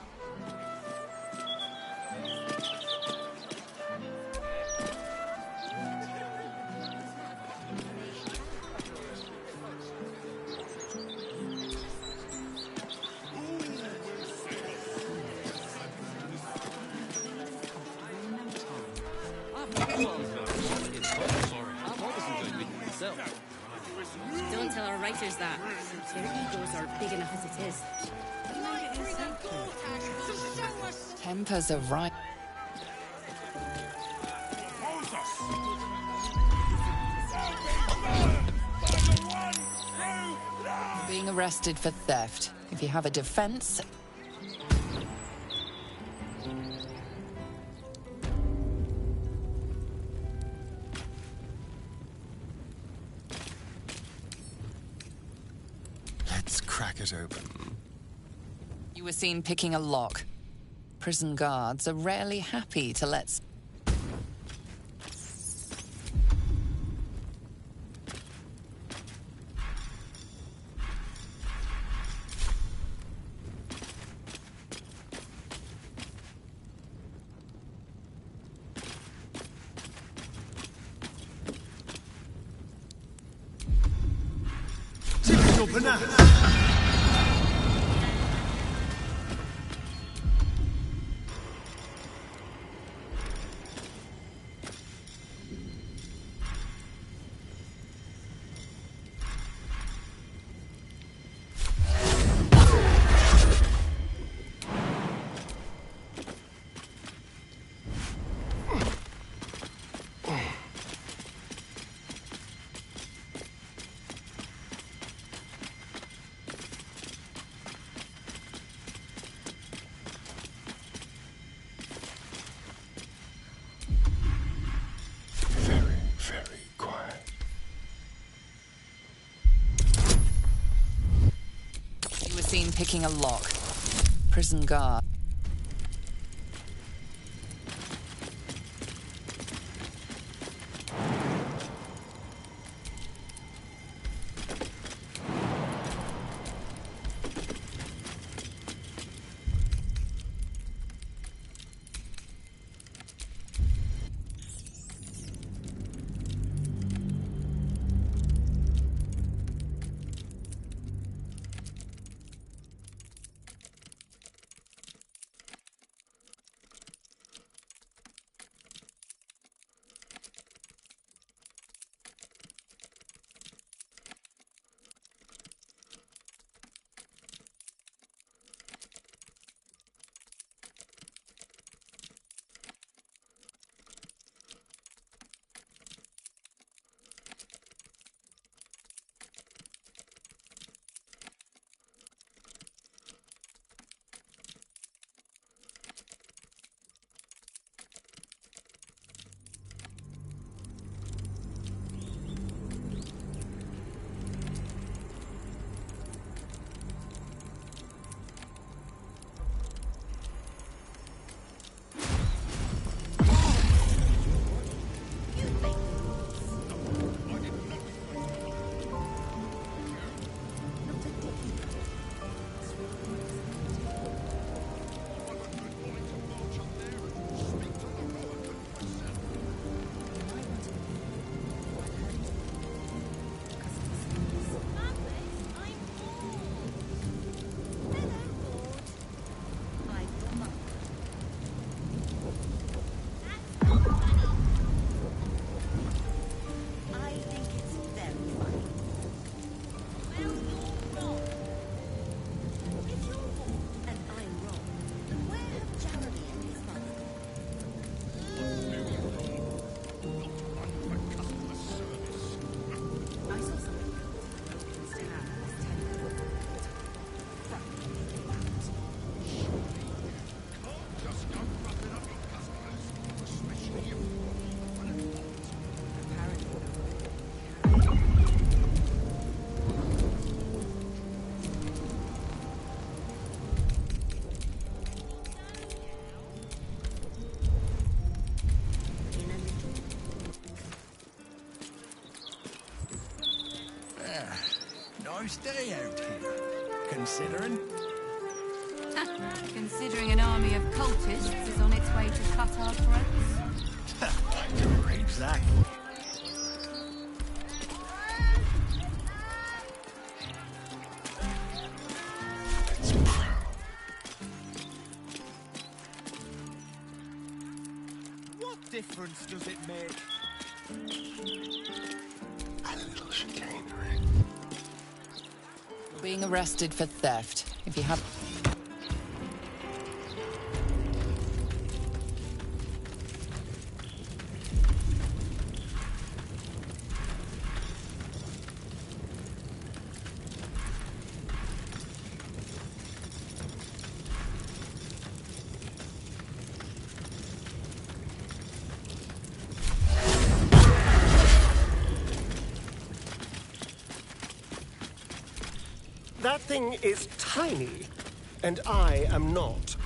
Don't tell our writers that. Their egos are big enough as it is. Tempers are right. Being arrested for theft. If you have a defense... Let's crack it open. You were seen picking a lock. Prison guards are rarely happy to let... seen picking a lock. Prison guard. Nice day out here, considering. Considering an army of cultists is on its way to cut our throats. Exactly. What difference does it make? A little chicanery. Being arrested for theft. If you have... That thing is tiny, and I am not.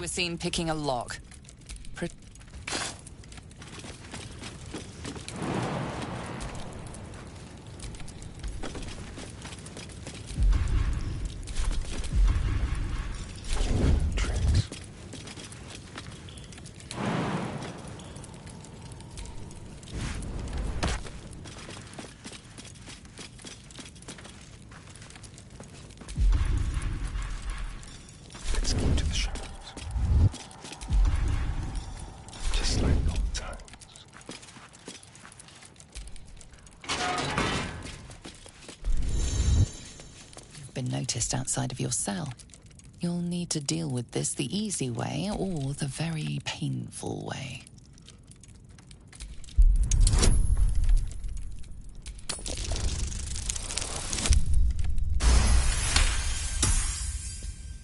was seen picking a lock. Let's keep to the shadows. Just like old times. You've been noticed outside of your cell. You'll need to deal with this the easy way or the very painful way.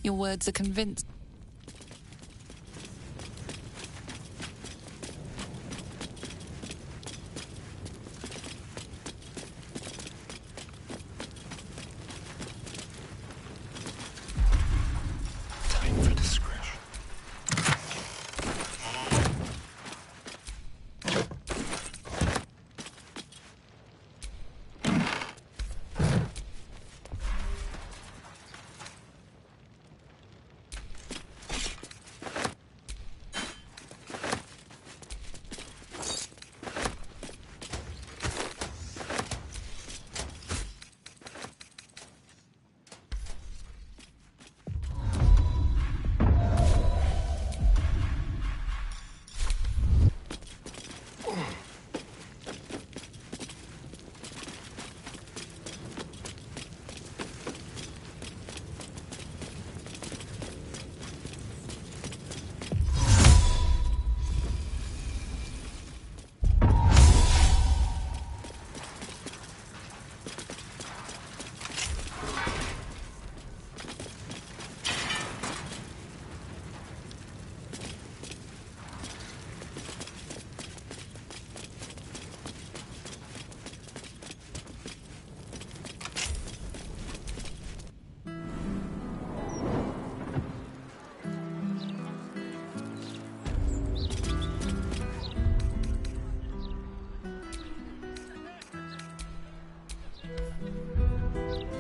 Your words are convinced. Time for discretion.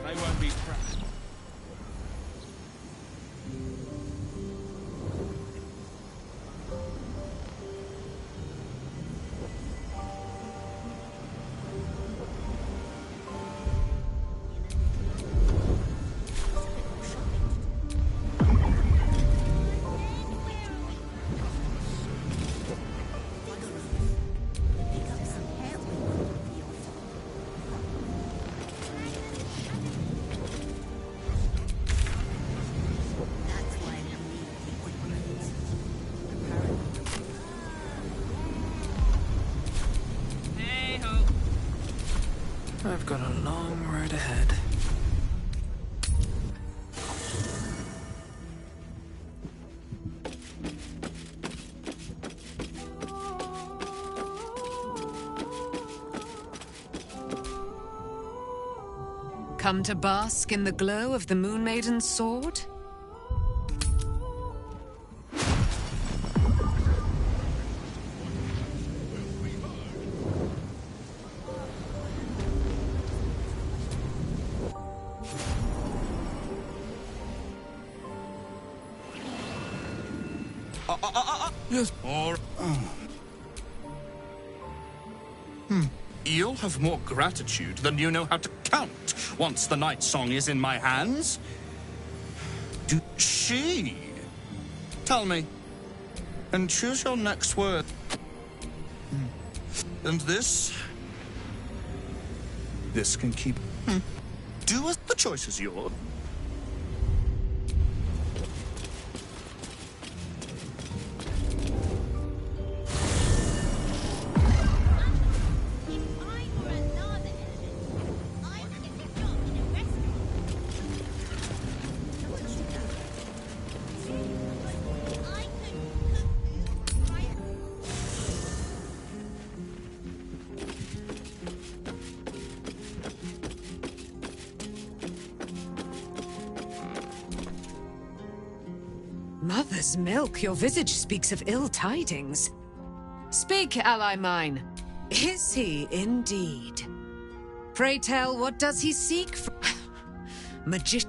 They won't be proud. I've got a long road ahead. Come to bask in the glow of the Moon Maiden's sword? Yes. Or. You'll have more gratitude than you know how to count once the night song is in my hands. She. Tell me. And choose your next word. And this. This can keep. Do as the choice is yours. Mother's milk, your visage speaks of ill tidings. Speak, ally mine. Is he indeed? Pray tell, what does he seek from...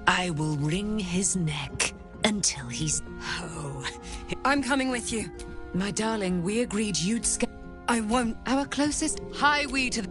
I will wring his neck until he's... Oh. I'm coming with you. My darling, we agreed you'd I won't. Our closest highway to the...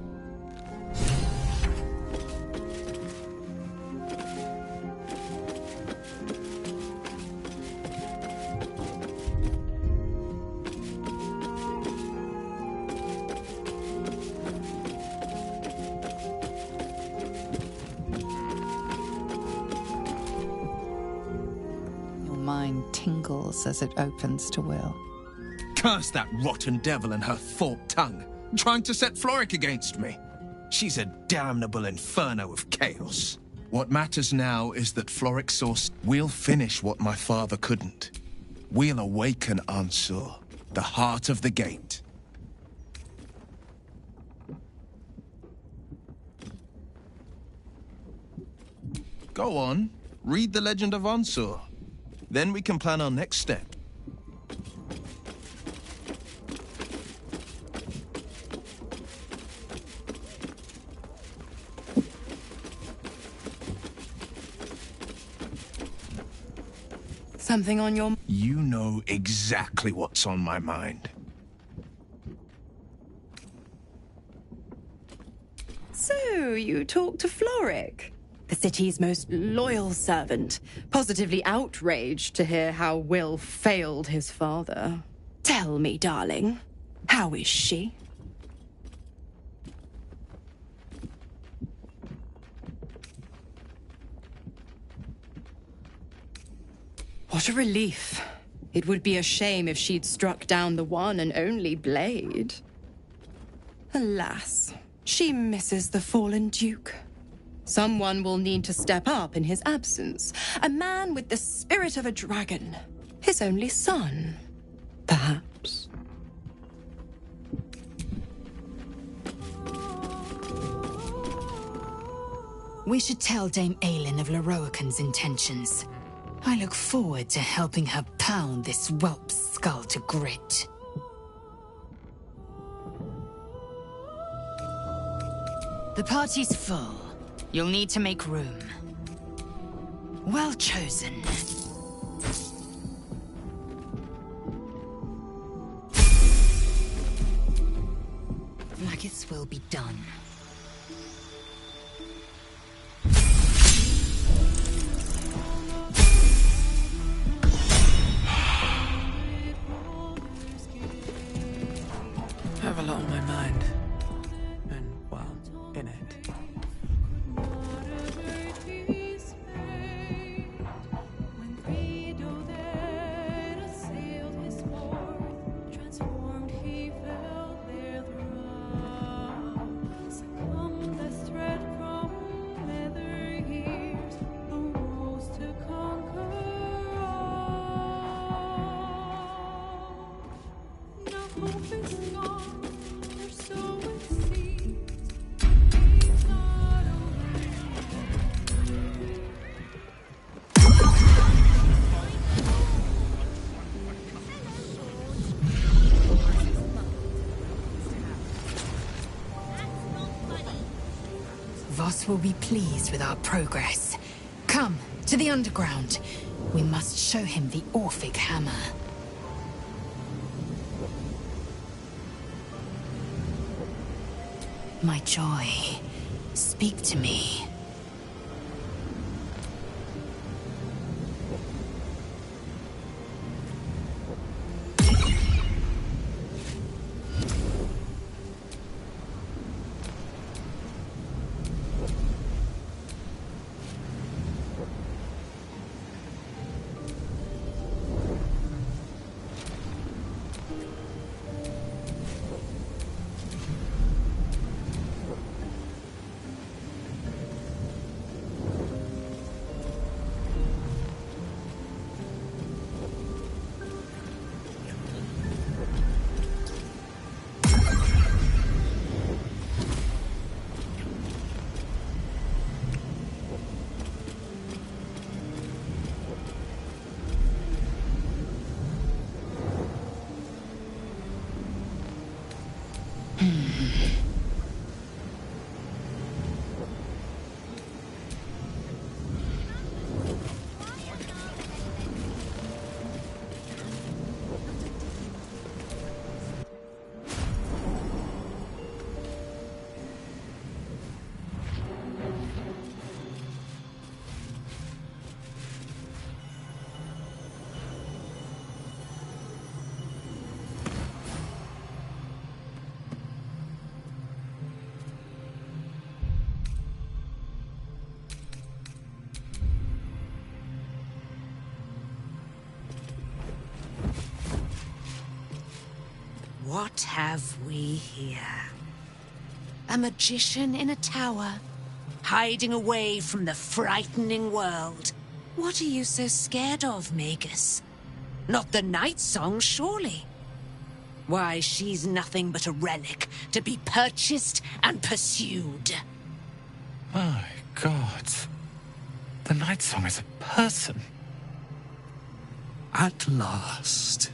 Your mind tingles as it opens to Will. Curse that rotten devil and her forked tongue, trying to set Floric against me. She's a damnable inferno of chaos. What matters now is that Floric saw... We'll finish what my father couldn't. We'll awaken Ansur, the heart of the gate. Go on, read the legend of Ansur. Then we can plan our next step. Something on your... You know exactly what's on my mind. So, you talked to Floric, the city's most loyal servant, positively outraged to hear how Will failed his father. Tell me, darling, how is she? What a relief. It would be a shame if she'd struck down the one and only blade. Alas, she misses the fallen Duke. Someone will need to step up in his absence. A man with the spirit of a dragon. His only son, perhaps. We should tell Dame Aelin of Lorroakan's intentions. I look forward to helping her pound this whelp's skull to grit. The party's full. You'll need to make room. Well chosen. Maggots will be done. I have a lot on my mind. And, well, in it. Voss will be pleased with our progress. Come, to the underground. We must show him the Orphic hammer. My joy, speak to me. What have we here? A magician in a tower, hiding away from the frightening world. What are you so scared of, Magus? Not the night song, surely? Why, she's nothing but a relic to be purchased and pursued. My God. The night song is a person. At last.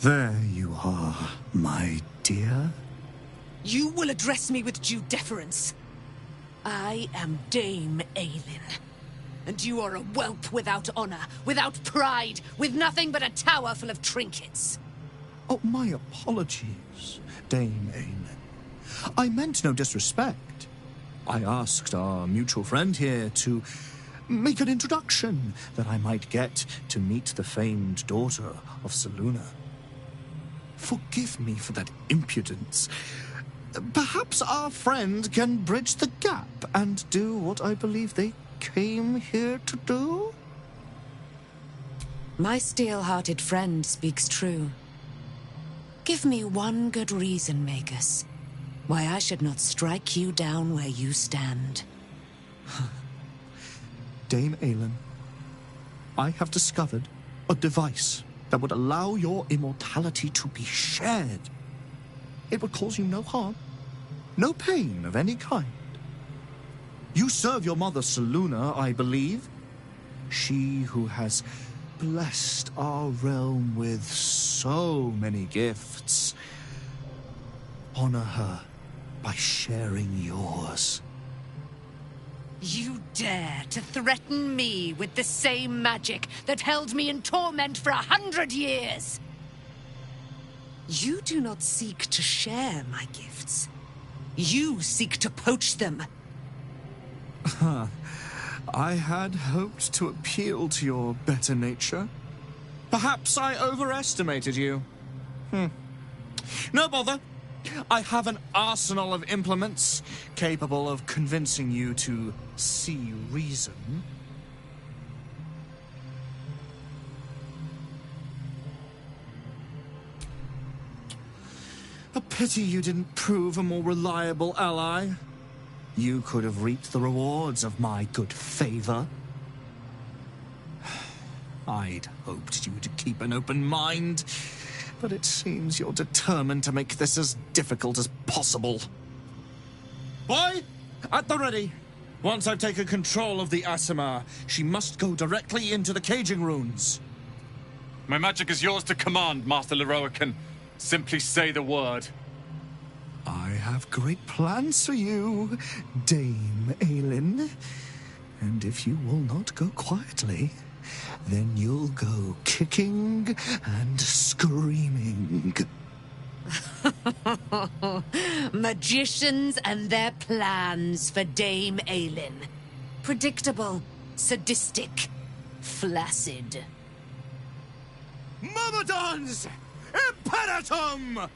There you are, my dear. You will address me with due deference. I am Dame Aelin. And you are a whelp without honor, without pride, with nothing but a tower full of trinkets. Oh, my apologies, Dame Aelin. I meant no disrespect. I asked our mutual friend here to make an introduction that I might get to meet the famed daughter of Selûne. Forgive me for that impudence. Perhaps our friend can bridge the gap and do what I believe they came here to do? My steel-hearted friend speaks true. Give me one good reason, Magus, why I should not strike you down where you stand. Dame Aelin, I have discovered a device that would allow your immortality to be shared. It would cause you no harm, no pain of any kind. You serve your mother Selûne, I believe. She who has blessed our realm with so many gifts. Honor her by sharing yours. You dare to threaten me with the same magic that held me in torment for 100 years? You do not seek to share my gifts. You seek to poach them. I had hoped to appeal to your better nature. Perhaps I overestimated you. No bother. I have an arsenal of implements capable of convincing you to see reason. A pity you didn't prove a more reliable ally. You could have reaped the rewards of my good favor. I'd hoped you would keep an open mind, but it seems you're determined to make this as difficult as possible. Boy, at the ready. Once I've taken control of the Aasimar, she must go directly into the caging runes. My magic is yours to command, Master Leroican. Simply say the word. I have great plans for you, Dame Aelin. And if you will not go quietly, then you'll go kicking and screaming. Magicians and their plans for Dame Aelin. Predictable, sadistic, flaccid. Myrmidons! Imperatum!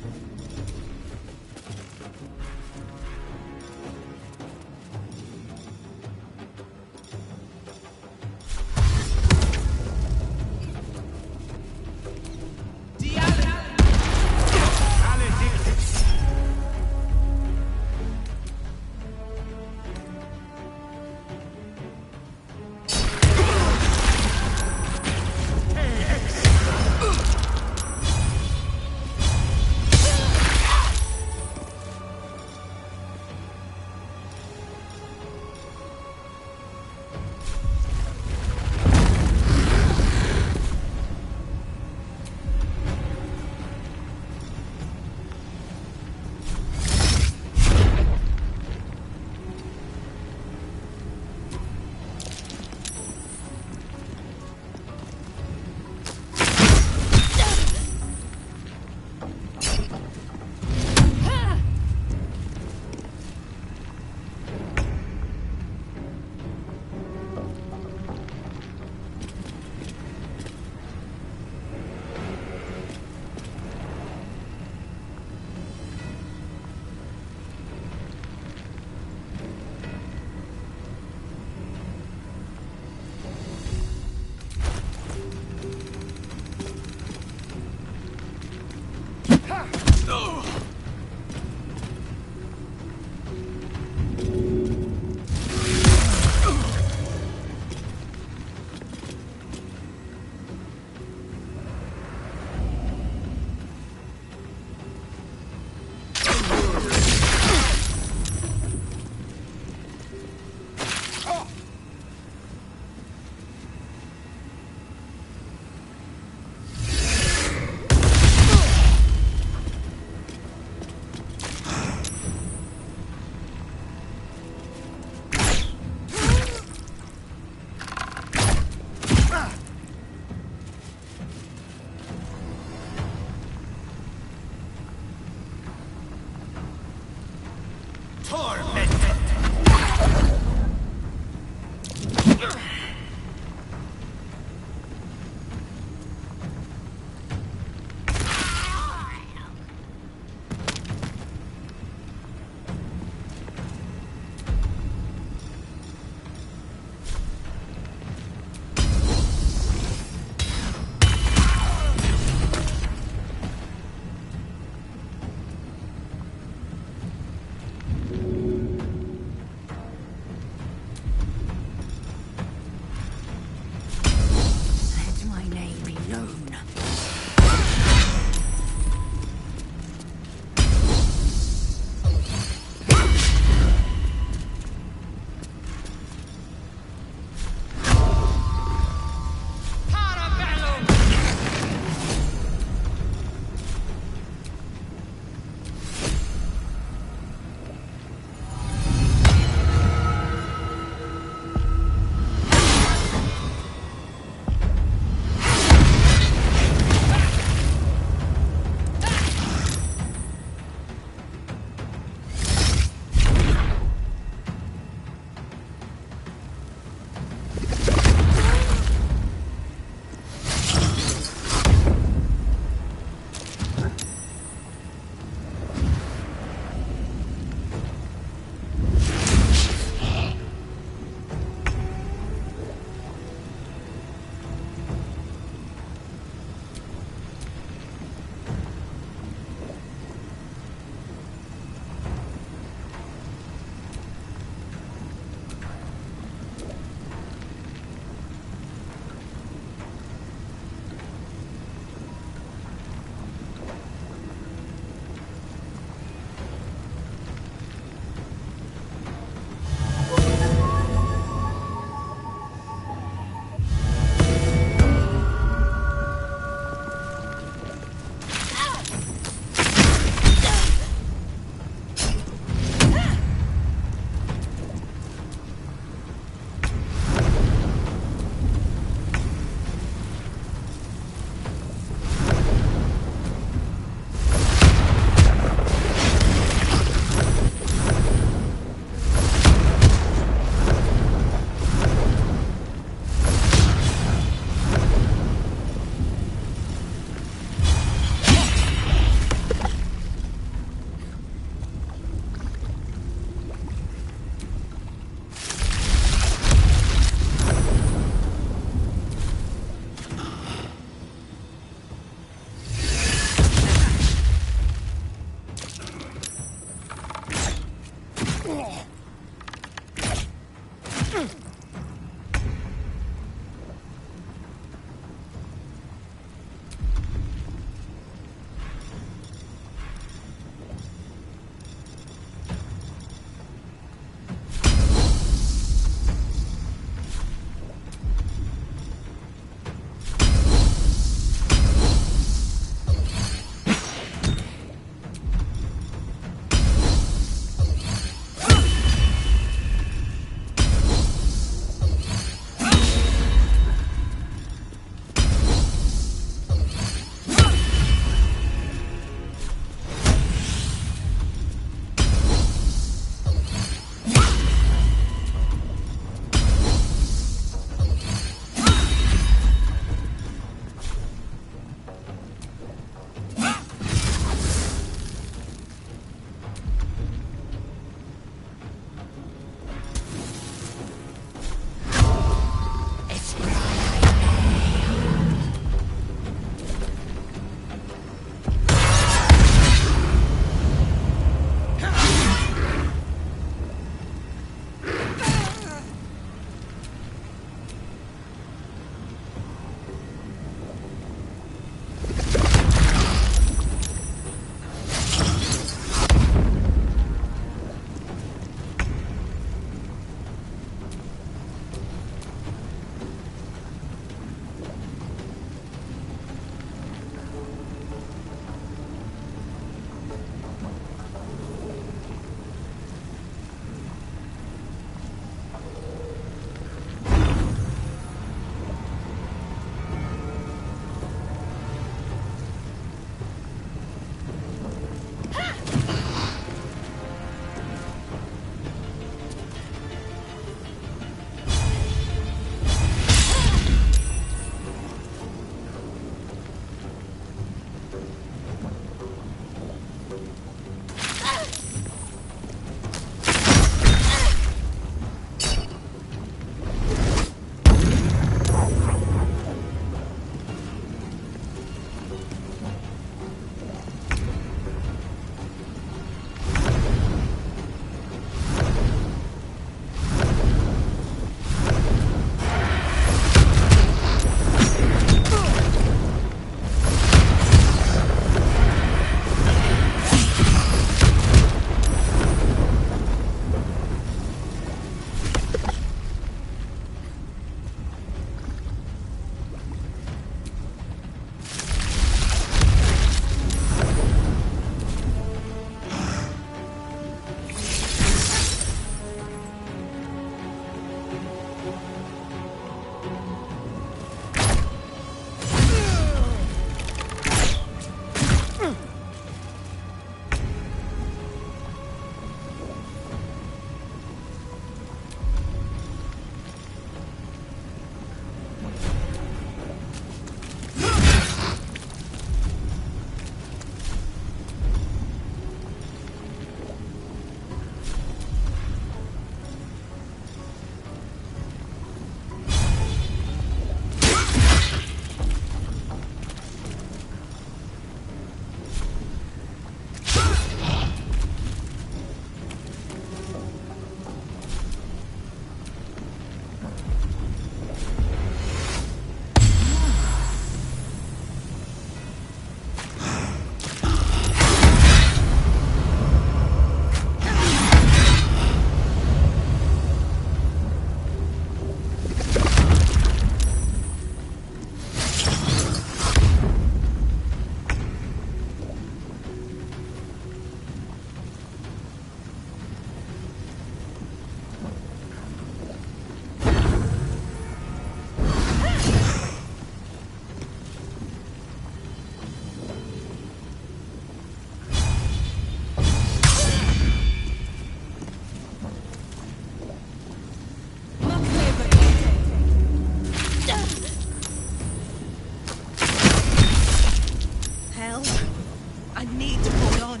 I need to hold on.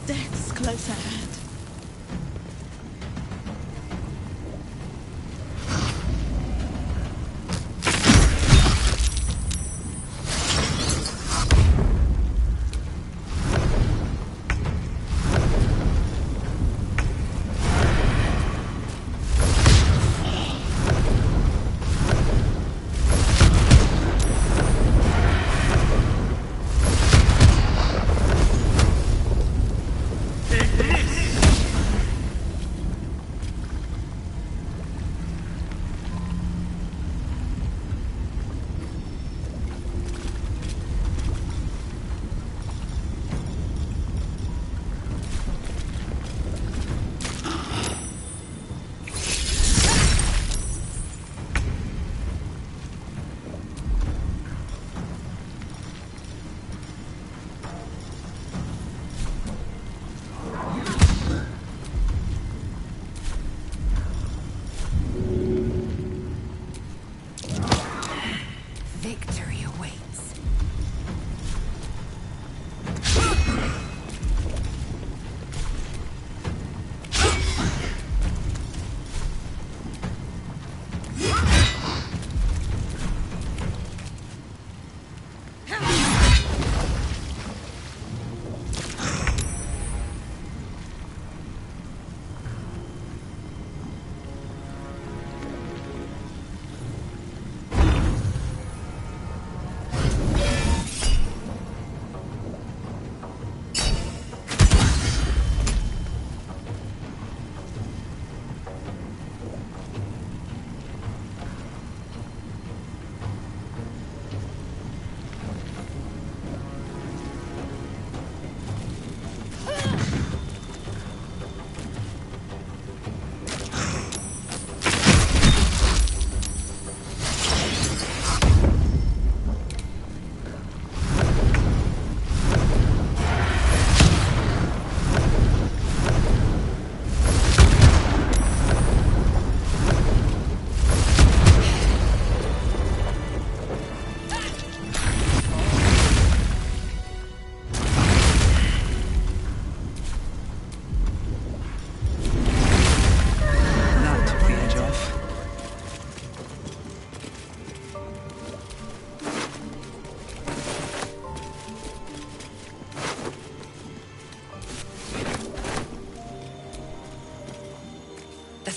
Death's close at hand. Victory awaits.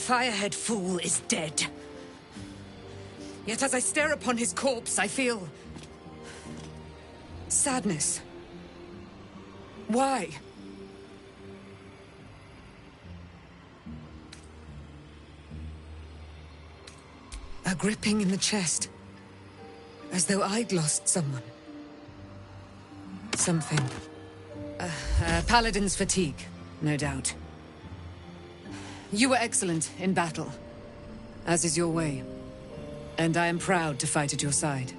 firehead fool is dead. Yet as I stare upon his corpse, I feel... sadness. Why? A gripping in the chest. As though I'd lost someone. Something. Paladin's fatigue, no doubt. You were excellent in battle, as is your way. And I am proud to fight at your side.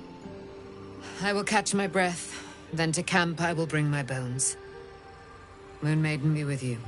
I will catch my breath, then to camp I will bring my bones. Moon Maiden be with you.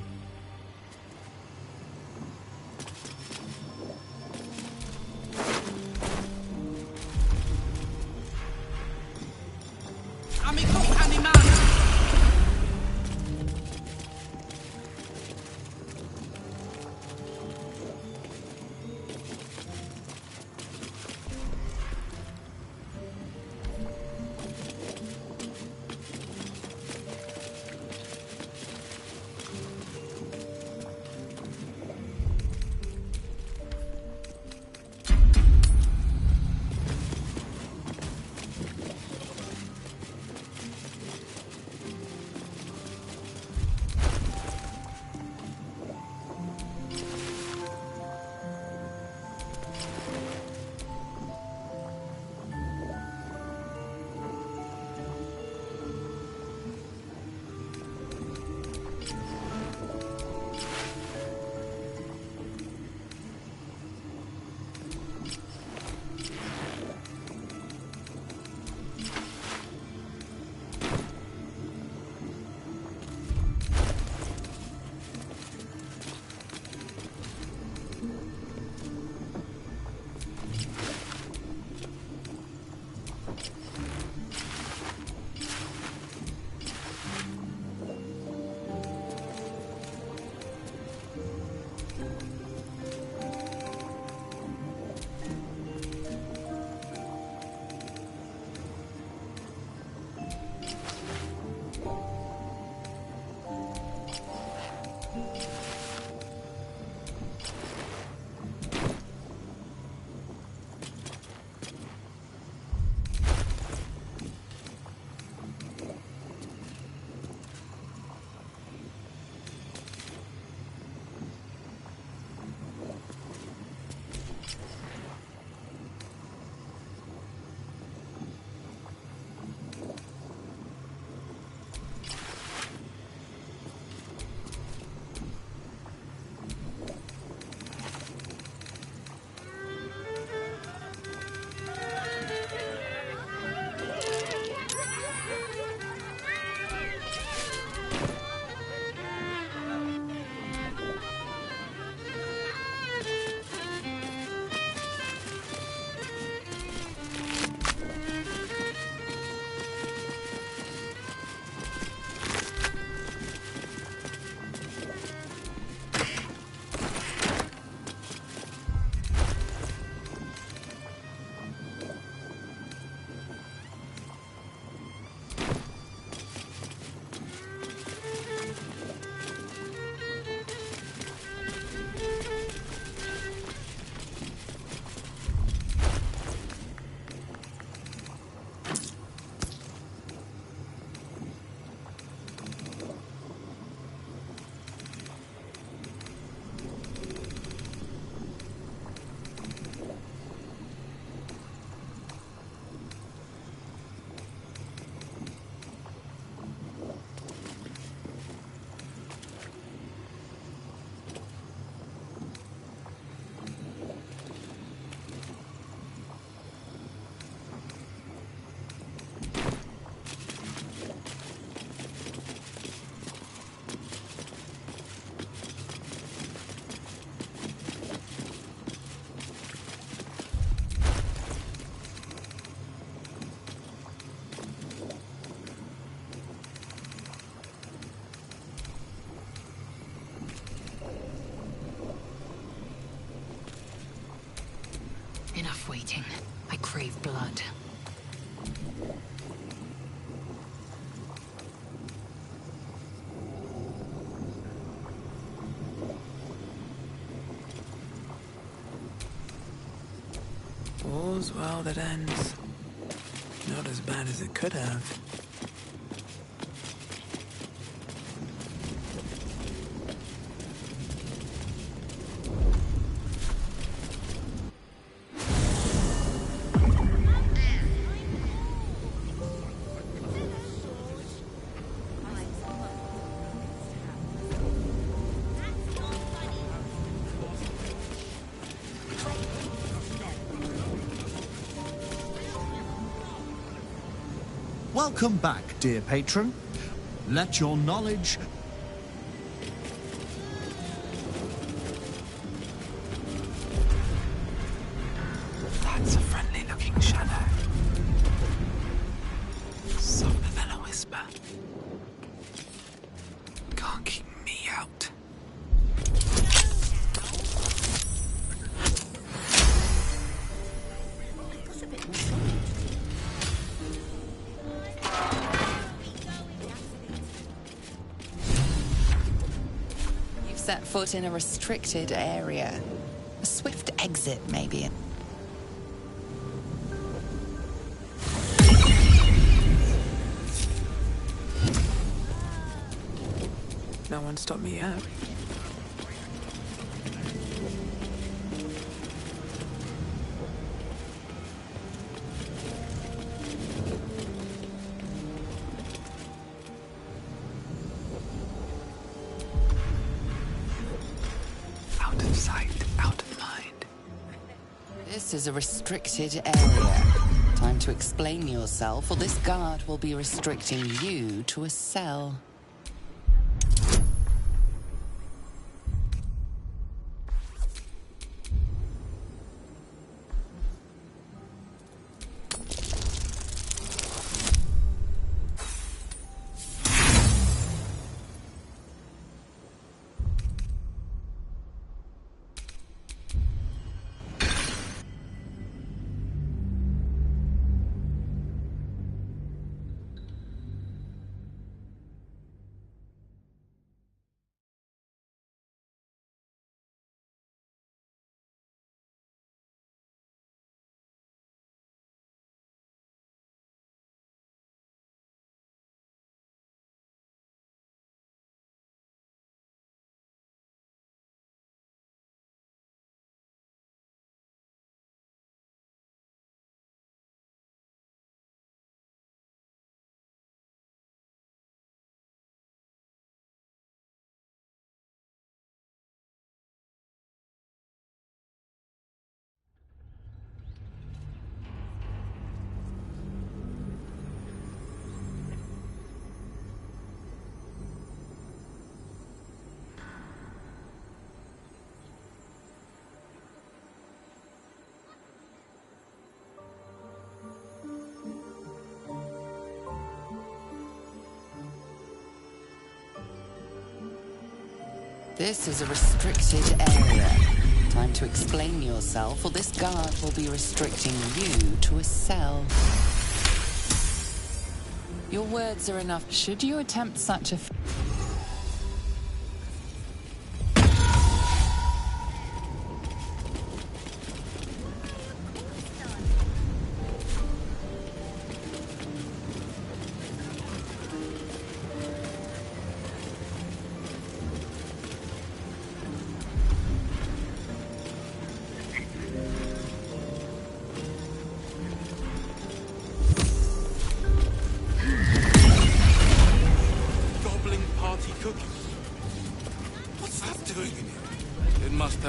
Enough waiting. I crave blood. world that ends. Not as bad as it could have. Welcome back, dear patron. Let your knowledge... That's a friendly-looking shadow. Softer than a whisper. Can't keep me out. Set foot in a restricted area. A swift exit, maybe. No one stopped me yet. This is a restricted area. Time to explain yourself, or this guard will be restricting you to a cell. This is a restricted area. Time to explain yourself, or this guard will be restricting you to a cell. Your words are enough. Should you attempt such a...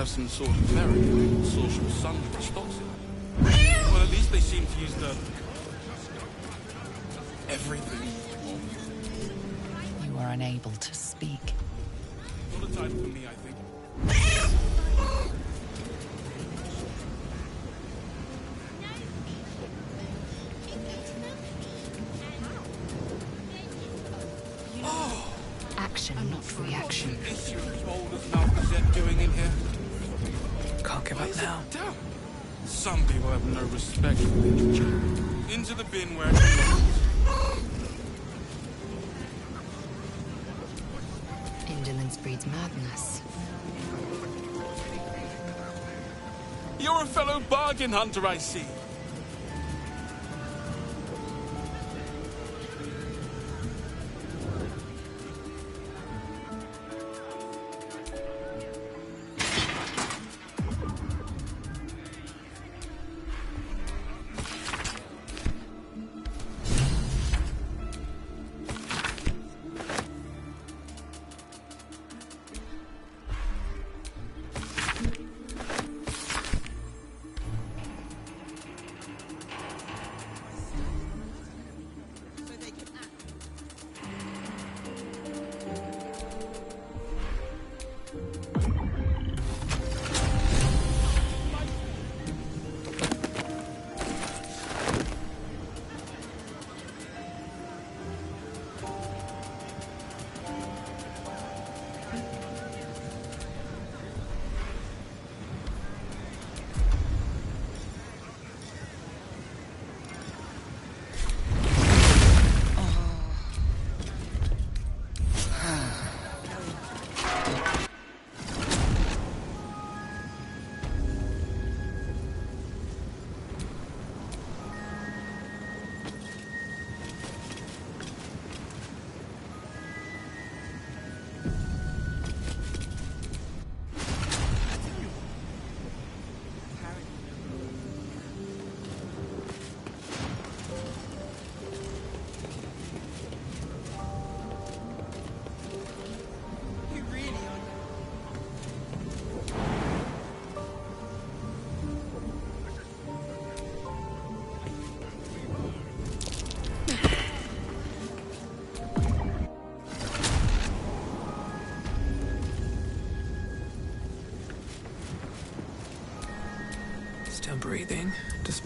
Some sort of merit, social sundry stocks it. Well, at least they seem to use the... everything. You are unable to speak. Not a time for me, I think. Action, not reaction. Is you as old as Malcazette doing in here? Can't give up now. Some people have no respect for me. Into the bin where it belongs. Indolence breeds madness. You're a fellow bargain hunter, I see.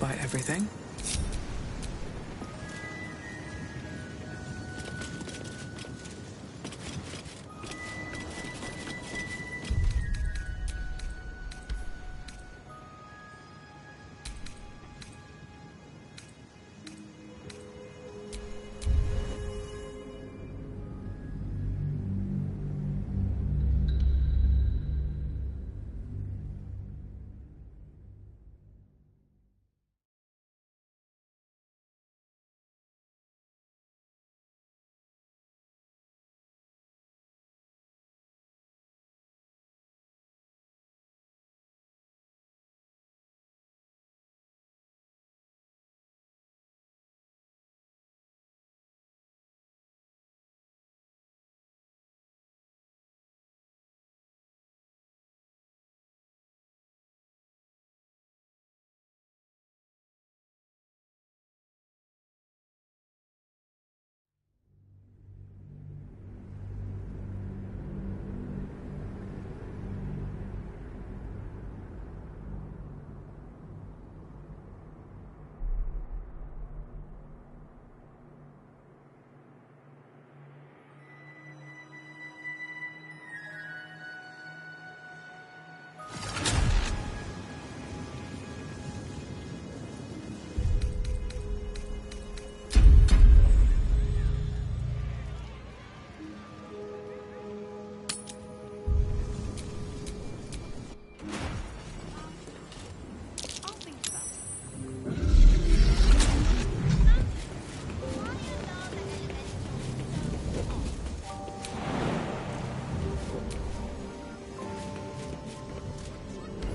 by everything.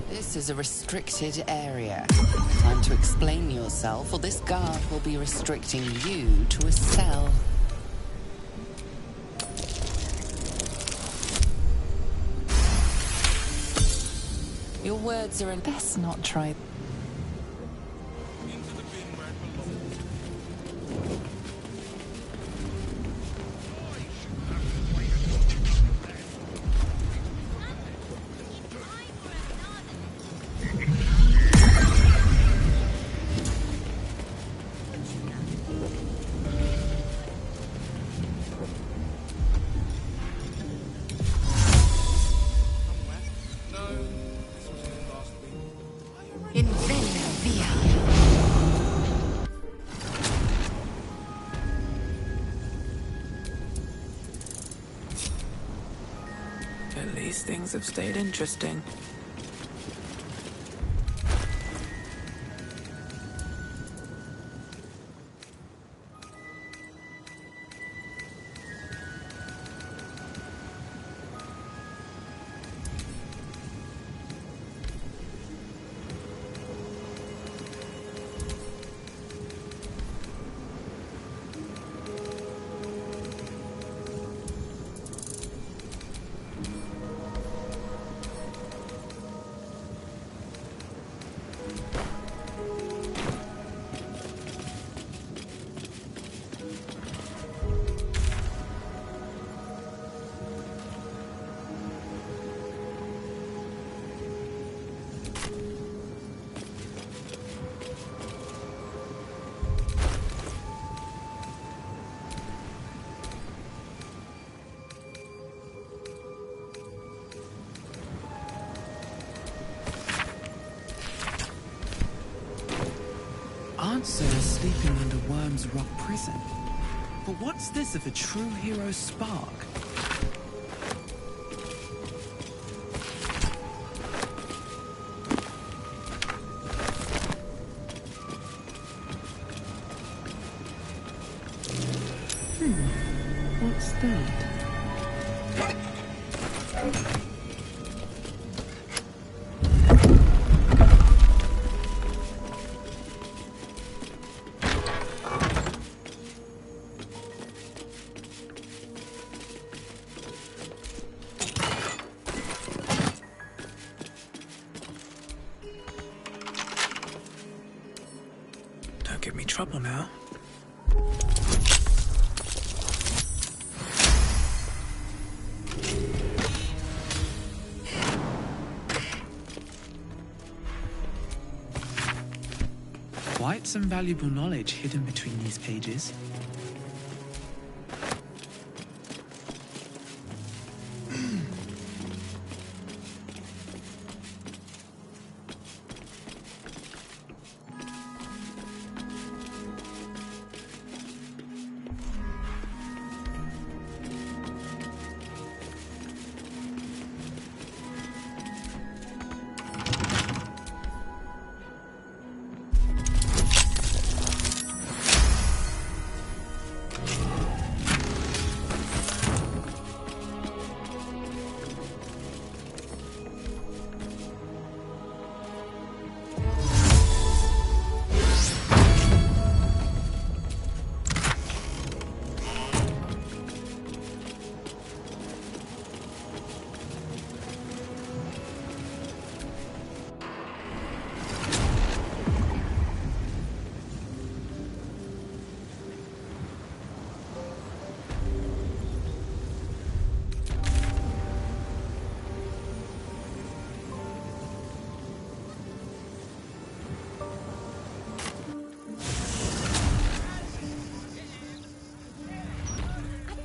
This is a restricted area. Time to explain yourself, or this guard will be restricting you to a cell. Your words are best not try. At least things have stayed interesting. Answer is sleeping under Worm's Rock Prison. But what's this if a true hero's spark? What's that? Don't give me trouble now. Some valuable knowledge hidden between these pages.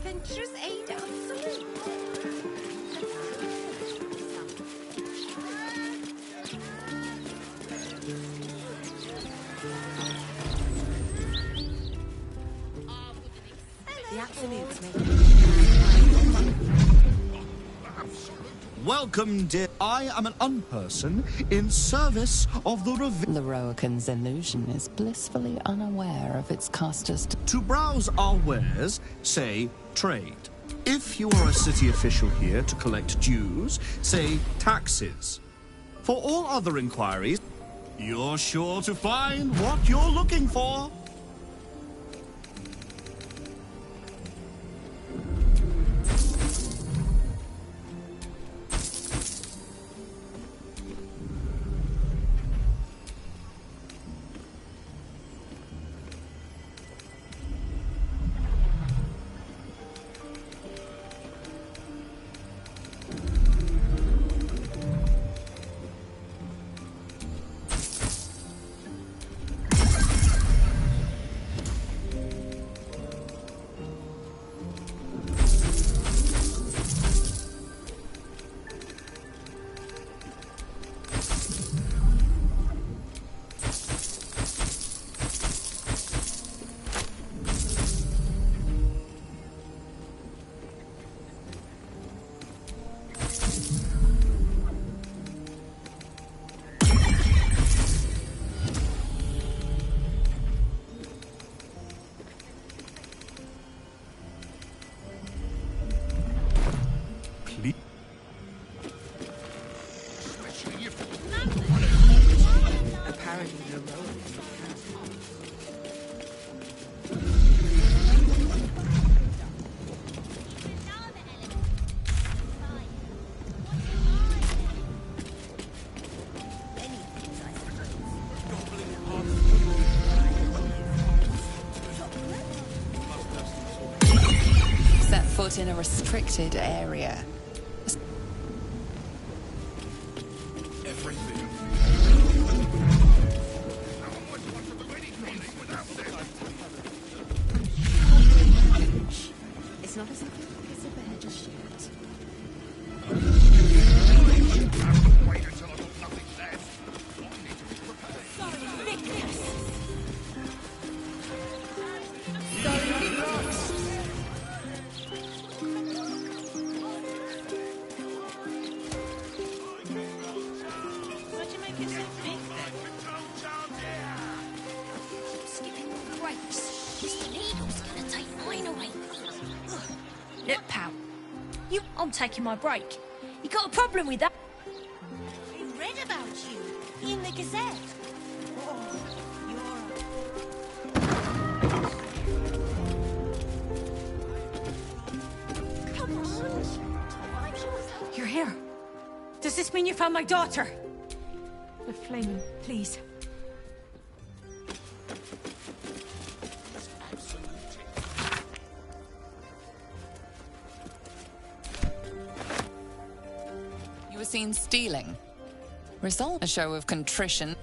Adventurous aid absolute. The absolutes make Welcome, dear. I am an unperson in service of the The Roakan's illusion is blissfully unaware of its caster's... To browse our wares, say trade. If you are a city official here to collect dues, say taxes. For all other inquiries, you're sure to find what you're looking for. Set foot in a restricted area. It's not as if it's a bear just yet. Wait until I've got nothing left. I need to be prepared. Sorry, Victus. Why'd you make it so big then? Skipping grapes. Mr. Needle's gonna take mine away. Look, pal. I'm taking my break. You got a problem with that? We read about you in the Gazette. Come on. You're here. Does this mean you found my daughter? The flaming, please. You were seen stealing. Result a show of contrition.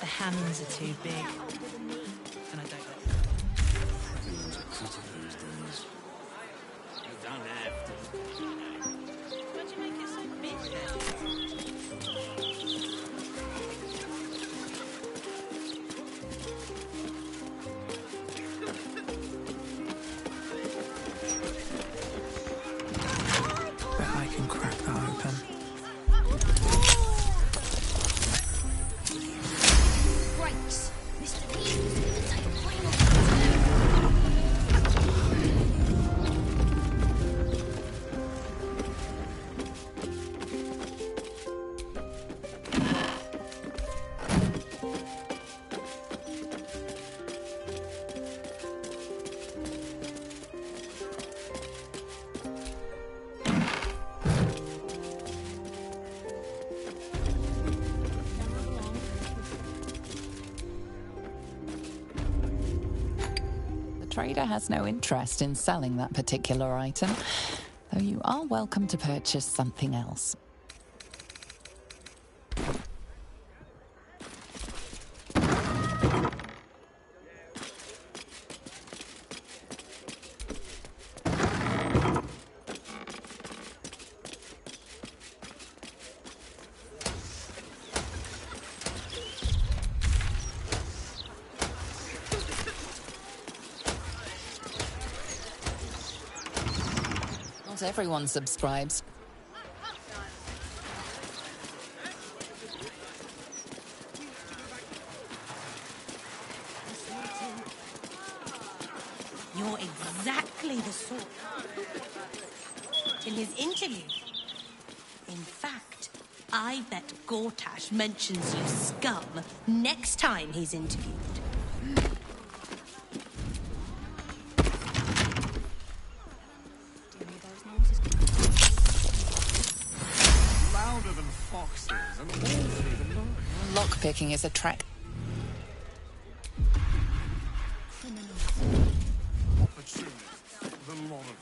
The hands are too big. And I don't like Everyone's a critic these days. You don't have to. Why'd you make it so big then? Bet I can crack that open. Great! Mr. Eagles in the table. The trader has no interest in selling that particular item, though you are welcome to purchase something else. Not everyone subscribes. You're exactly the sort in his interview. In fact, I bet Gortash mentions you scum next time he's interviewed. Louder than foxes and all through the night. Lockpicking is a track. Opportunists, the lot of them.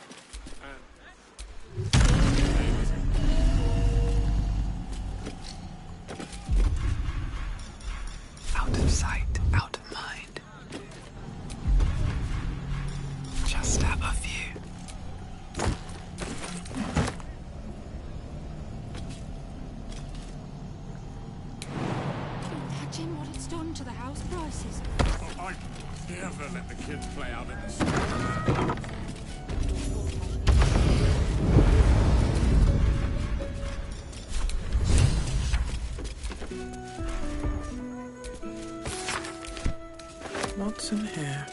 Out of sight, out of mind. Just out of view. Imagine what it's done to the house prices. Oh, I never let the kids play out in the street. What's in here?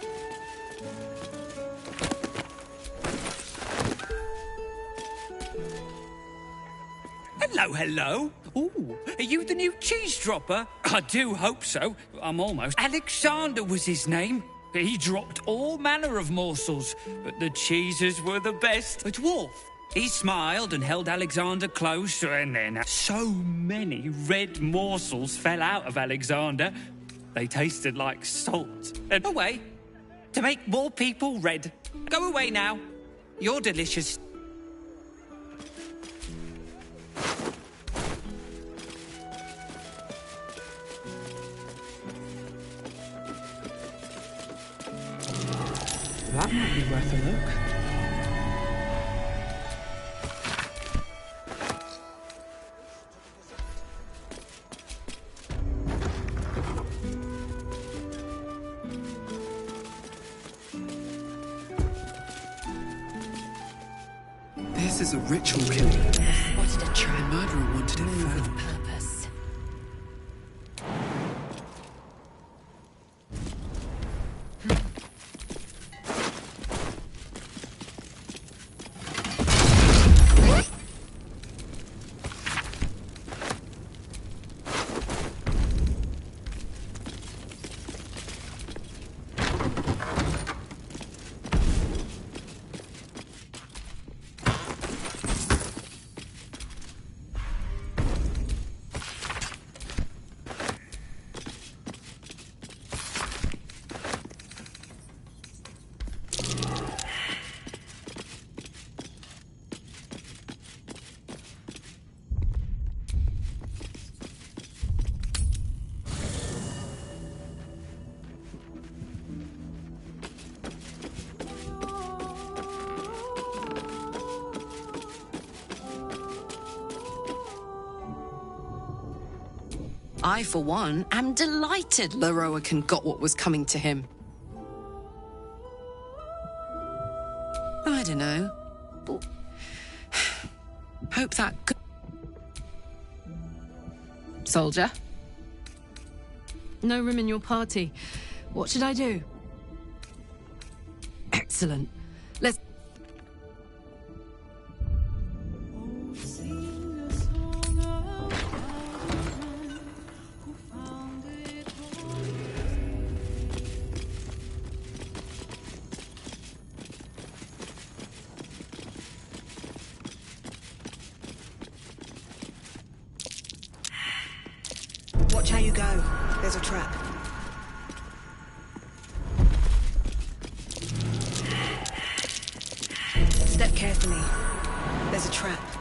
Hello, hello. Ooh, are you the new cheese dropper? I do hope so. I'm almost. Alexander was his name. He dropped all manner of morsels, but the cheeses were the best. A dwarf. He smiled and held Alexander close, and then so many red morsels fell out of Alexander. They tasted like salt. And away to make more people red. Go away now. You're delicious. That might be worth a look. This is a ritual killing. Spotted a trap. The murderer wanted it Move with found. purpose. I, for one, am delighted Leroican got what was coming to him. I don't know. Hope that... Soldier? No room in your party. What should I do? Excellent. Let's... Watch how you go. There's a trap. Step carefully. There's a trap.